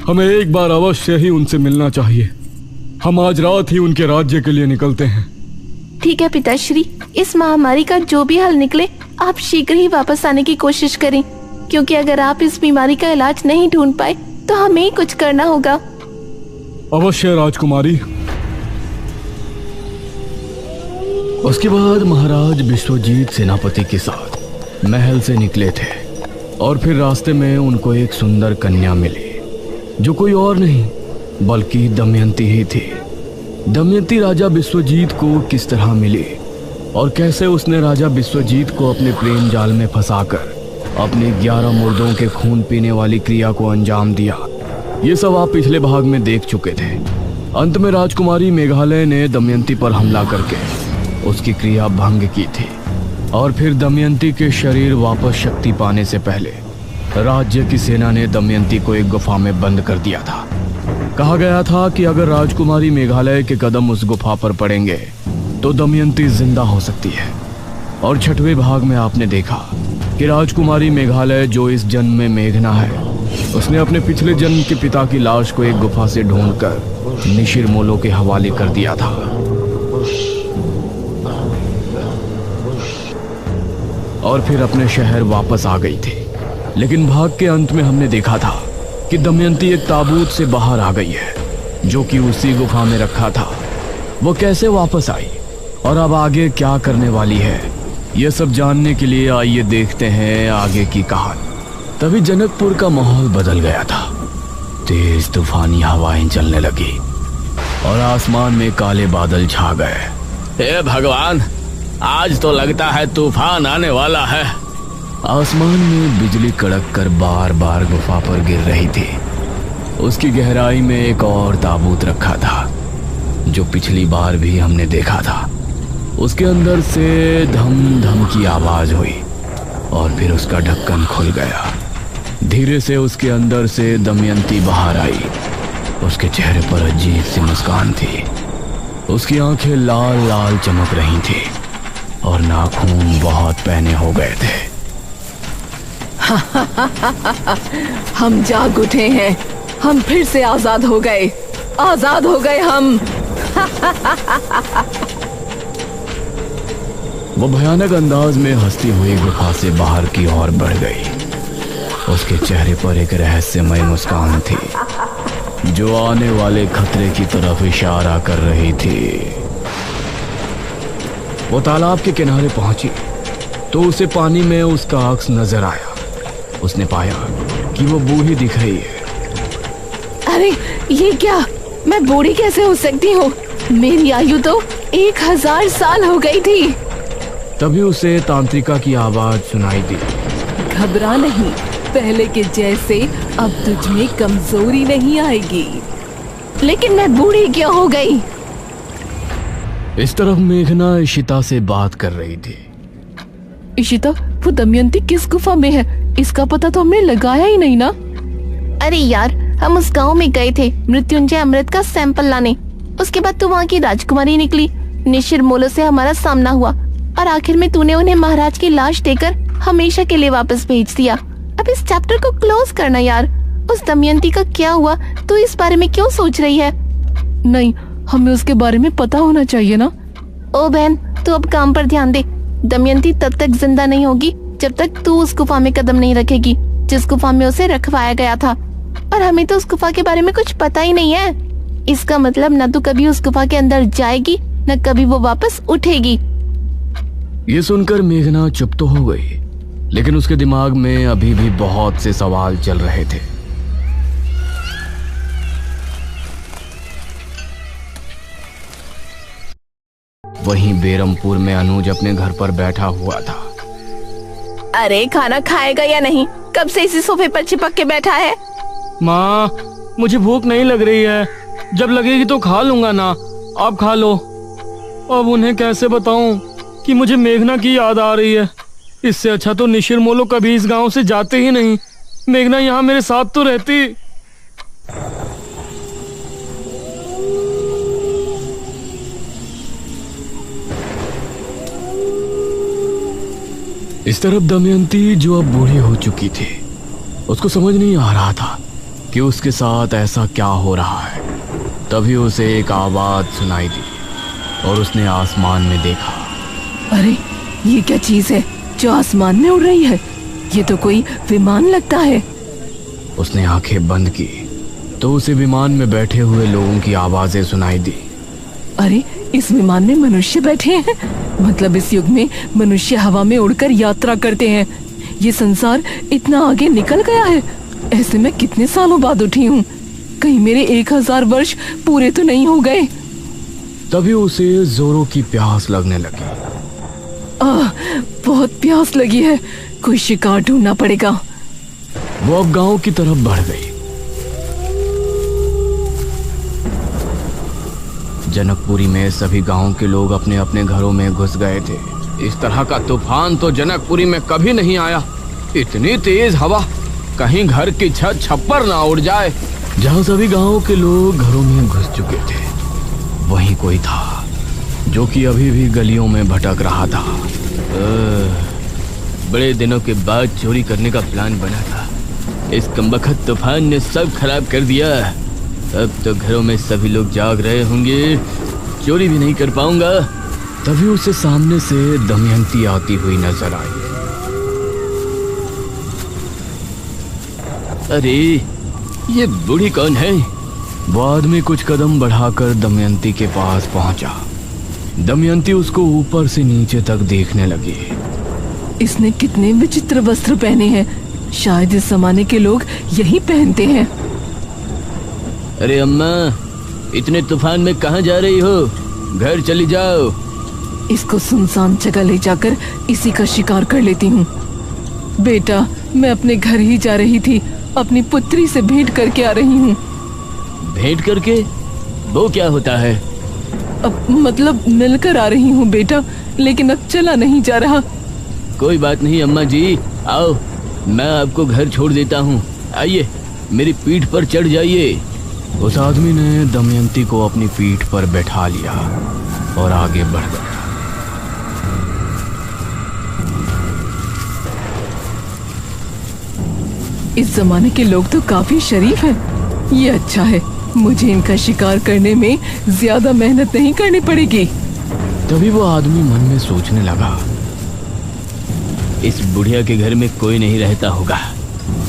हमें एक बार अवश्य ही उनसे मिलना चाहिए। हम आज रात ही उनके राज्य के लिए निकलते हैं। ठीक है पिताश्री, इस महामारी का जो भी हल निकले आप शीघ्र ही वापस आने की कोशिश करें, क्योंकि अगर आप इस बीमारी का इलाज नहीं ढूंढ पाए तो हमें ही कुछ करना होगा। अवश्य राजकुमारी। उसके बाद महाराज विश्वजीत सेनापति के साथ महल से निकले थे और फिर रास्ते में उनको एक सुंदर कन्या मिली, जो कोई और नहीं बल्कि दमयंती ही थी। दमयंती राजा विश्वजीत को किस तरह मिली और कैसे उसने राजा विश्वजीत को अपने प्रेम जाल में फंसाकर अपने 11 मुर्दों के खून पीने वाली क्रिया को अंजाम दिया, ये सब आप पिछले भाग में देख चुके थे। अंत में राजकुमारी मेघालय ने दमयंती पर हमला करके उसकी क्रिया भंग की थी और फिर दमयंती के शरीर वापस शक्ति पाने से पहले राज्य की सेना ने दमयंती को एक गुफा में बंद कर दिया था। कहा गया था कि अगर राजकुमारी मेघालय के कदम उस गुफा पर पड़ेंगे तो दमयंती जिंदा हो सकती है। और 6वें भाग में आपने देखा कि राजकुमारी मेघालय जो इस जन्म में मेघना है, उसने अपने पिछले जन्म के पिता की लाश को एक गुफा से ढूंढकर निशिर मोलो के हवाले कर दिया था। और फिर अपने शहर वापस आ गई थी। लेकिन भाग के अंत में हमने देखा था कि दमयंती एक ताबूत से बाहर आ गई है जो कि उसी गुफा में रखा था। वो कैसे वापस आई और अब आगे क्या करने वाली है, ये सब जानने के लिए आइए देखते हैं आगे की कहानी। तभी जनकपुर का माहौल बदल गया था। तेज तूफानी हवाएं चलने लगी और आसमान में काले बादल छा गए। हे भगवान, आज तो लगता है तूफान आने वाला है। आसमान में बिजली कड़क कर बार बार गुफा पर गिर रही थी। उसकी गहराई में एक और ताबूत रखा था जो पिछली बार भी हमने देखा था। उसके अंदर से धम धम की आवाज हुई और फिर उसका ढक्कन खुल गया। धीरे से उसके अंदर से दमयंती बाहर आई। उसके चेहरे पर अजीब सी मुस्कान थी। उसकी आंखें लाल लाल चमक रही थी और नाखून बहुत पहने हो गए थे। हम जाग उठे हैं, हम फिर से आजाद हो गए, आजाद हो गए हम। वो भयानक अंदाज में हंसती हुई गुफा से बाहर की ओर बढ़ गई। उसके चेहरे पर एक रहस्यमय मुस्कान थी जो आने वाले खतरे की तरफ इशारा कर रही थी। वो तालाब के किनारे पहुंची तो उसे पानी में उसका अक्स नजर आया। उसने पाया कि वो बूढ़ी दिख रही है। अरे ये क्या, मैं बूढ़ी कैसे हो सकती हूँ? मेरी आयु तो 1000 साल हो गई थी। तभी उसे तांत्रिका की आवाज सुनाई दी। घबरा नहीं, पहले के जैसे अब तुझ में कमजोरी नहीं आएगी। लेकिन मैं बूढ़ी क्यों हो गई? इस तरफ मेघना इशिता से बात कर रही थी। इशिता, वो दमयंती किस गुफा में है? इसका पता तो हमने लगाया ही नहीं ना। अरे यार, हम उस गांव में गए थे मृत्युंजय अमृत का सैंपल लाने। उसके बाद तो वहाँ की राजकुमारी निकली। निशिर मोलो से हमारा सामना हुआ और आखिर में तूने उन्हें महाराज की लाश देकर हमेशा के लिए वापस भेज दिया। अब इस चैप्टर को क्लोज करना यार। उस दमयंती का क्या हुआ? तू इस बारे में क्यों सोच रही है? नहीं, हमें उसके बारे में पता होना चाहिए ना। ओ बहन, तू अब काम पर ध्यान दे। दमयंती तब तक जिंदा नहीं होगी जब तक तू उस गुफा में कदम नहीं रखेगी जिस गुफा में उसे रखवाया गया था। और हमें तो उस गुफा के बारे में कुछ पता ही नहीं है। इसका मतलब न तो कभी उस गुफा के अंदर जाएगी न कभी वो वापस उठेगी। ये सुनकर मेघना चुप तो हो गई, लेकिन उसके दिमाग में अभी भी बहुत से सवाल चल रहे थे। वहीं बेरमपुर में अनुज अपने घर पर बैठा हुआ था। अरे खाना खाएगा या नहीं? कब से इसी सोफे पर चिपक के बैठा है? माँ, मुझे भूख नहीं लग रही है। जब लगेगी तो खा लूंगा ना। आप खा लो। अब उन्हें कैसे बताऊं कि मुझे मेघना की याद आ रही है। इससे अच्छा तो निशिर मोलो कभी इस गांव से जाते ही नहीं। मेघना यहाँ मेरे साथ तो रहती। इस तरफ दमयंती जो अब बूढ़ी हो चुकी थी, उसको समझ नहीं आ रहा था कि उसके साथ ऐसा क्या हो रहा है। तभी उसे एक आवाज सुनाई दी और उसने आसमान में देखा। अरे ये क्या चीज है जो आसमान में उड़ रही है? ये तो कोई विमान लगता है। उसने आंखें बंद की तो उसे विमान में बैठे हुए लोगों की आवाजें सुनाई दी। अरे इस विमान में मनुष्य बैठे हैं। मतलब इस युग में मनुष्य हवा में उड़कर यात्रा करते हैं। ये संसार इतना आगे निकल गया है। ऐसे में कितने सालों बाद उठी हूँ। कहीं मेरे 1000 वर्ष पूरे तो नहीं हो गए। तभी उसे जोरों की प्यास लगने लगी। बहुत प्यास लगी है। कोई शिकार ढूंढना पड़ेगा। वो अब गांव की तरफ बढ़ गई। जनकपुरी में सभी गांव के लोग अपने अपने घरों में घुस गए थे। इस तरह का तूफान तो जनकपुरी में कभी नहीं आया। इतनी तेज हवा, कहीं घर की छत छप्पर ना उड़ जाए। जहां सभी गांव के लोग घरों में घुस चुके थे, वहीं कोई था जो कि अभी भी गलियों में भटक रहा था। बड़े दिनों के बाद चोरी करने का प्लान बना था। इस कमबख्त तूफान ने सब खराब कर दिया। अब तो घरों में सभी लोग जाग रहे होंगे, चोरी भी नहीं कर पाऊंगा। तभी उसे सामने से दमयंती आती हुई नजर आई। अरे ये बूढ़ी कौन है? वो आदमी कुछ कदम बढ़ाकर दमयंती के पास पहुंचा। दमयंती उसको ऊपर से नीचे तक देखने लगी। इसने कितने विचित्र वस्त्र पहने हैं, शायद इस जमाने के लोग यही पहनते हैं। अरे अम्मा, इतने तूफान में कहाँ जा रही हो? घर चली जाओ। इसको सुनसान जगह ले जाकर इसी का शिकार कर लेती हूँ। बेटा, मैं अपने घर ही जा रही थी, अपनी पुत्री से भेंट करके आ रही हूँ। भेंट करके? वो क्या होता है? अब मतलब मिलकर आ रही हूँ बेटा, लेकिन अब चला नहीं जा रहा। कोई बात नहीं अम्मा जी, आओ, मैं आपको घर छोड़ देता हूँ। आइए, मेरी पीठ पर चढ़ जाइए। उस आदमी ने दमयंती को अपनी पीठ पर बैठा लिया और आगे बढ़ गया। इस जमाने के लोग तो काफी शरीफ हैं। ये अच्छा है, मुझे इनका शिकार करने में ज्यादा मेहनत नहीं करनी पड़ेगी। तभी वो आदमी मन में सोचने लगा, इस बुढ़िया के घर में कोई नहीं रहता होगा,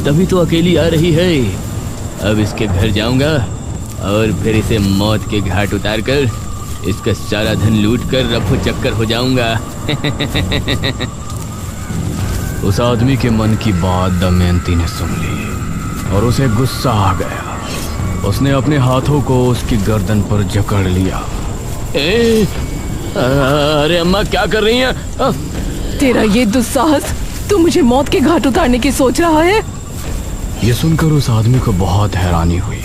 तभी तो अकेली आ रही है। अब इसके घर जाऊंगा और फिर इसे मौत के घाट उतारकर इसका सारा धन लूट कर रफू चक्कर हो जाऊंगा। उस आदमी के मन की बात दमयंती ने सुन ली और उसे गुस्सा आ गया। उसने अपने हाथों को उसकी गर्दन पर जकड़ लिया। अरे अम्मा, क्या कर रही हैं? तेरा ये दुस्साहस, तू मुझे मौत के घाट उतारने की सोच रहा है? ये सुनकर उस आदमी को बहुत हैरानी हुई।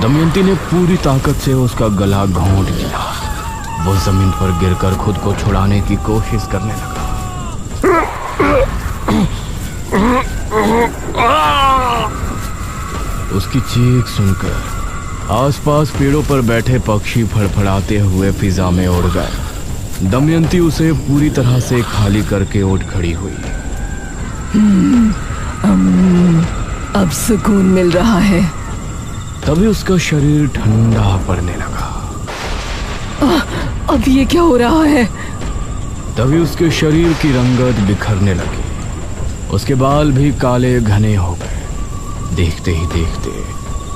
दमयंती ने पूरी ताकत से उसका गला घोंट दिया। वो जमीन पर गिरकर खुद को छुड़ाने की कोशिश करने लगा। उसकी चीख सुनकर आसपास पेड़ों पर बैठे पक्षी फड़फड़ाते हुए फिजा में उड़ गए। दमयंती उसे पूरी तरह से खाली करके उठ खड़ी हुई। अब सुकून मिल रहा है। तभी उसका शरीर ठंडा पड़ने लगा। अब ये क्या हो रहा है? तभी उसके शरीर की रंगत बिखरने लगी। उसके बाल भी काले घने हो गए। देखते ही देखते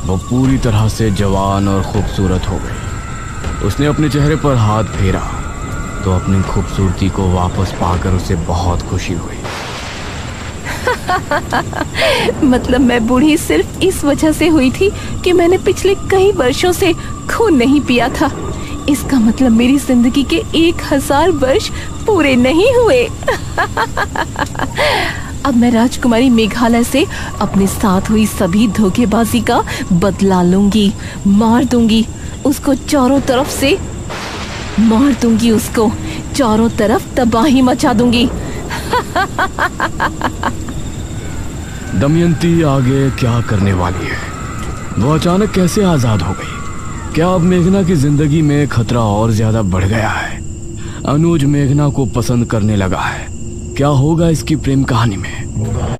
वो पूरी तरह से जवान और खूबसूरत हो गई। उसने अपने चेहरे पर हाथ फेरा तो अपनी खूबसूरती को वापस पाकर उसे बहुत खुशी हुई। मतलब मैं बूढ़ी सिर्फ इस वजह से हुई थी कि मैंने पिछले कई वर्षों से खून नहीं पिया था। इसका मतलब मेरी जिंदगी के 1000 वर्ष पूरे नहीं हुए। अब मैं राजकुमारी मेघालय से अपने साथ हुई सभी धोखेबाजी का बदला लूंगी। मार दूंगी उसको चारों तरफ से, मार दूंगी उसको चारों तरफ, तबाही मचा दूंगी। दमयंती आगे क्या करने वाली है? वो अचानक कैसे आजाद हो गई? क्या अब मेघना की जिंदगी में खतरा और ज्यादा बढ़ गया है? अनुज मेघना को पसंद करने लगा है। क्या होगा इसकी प्रेम कहानी में?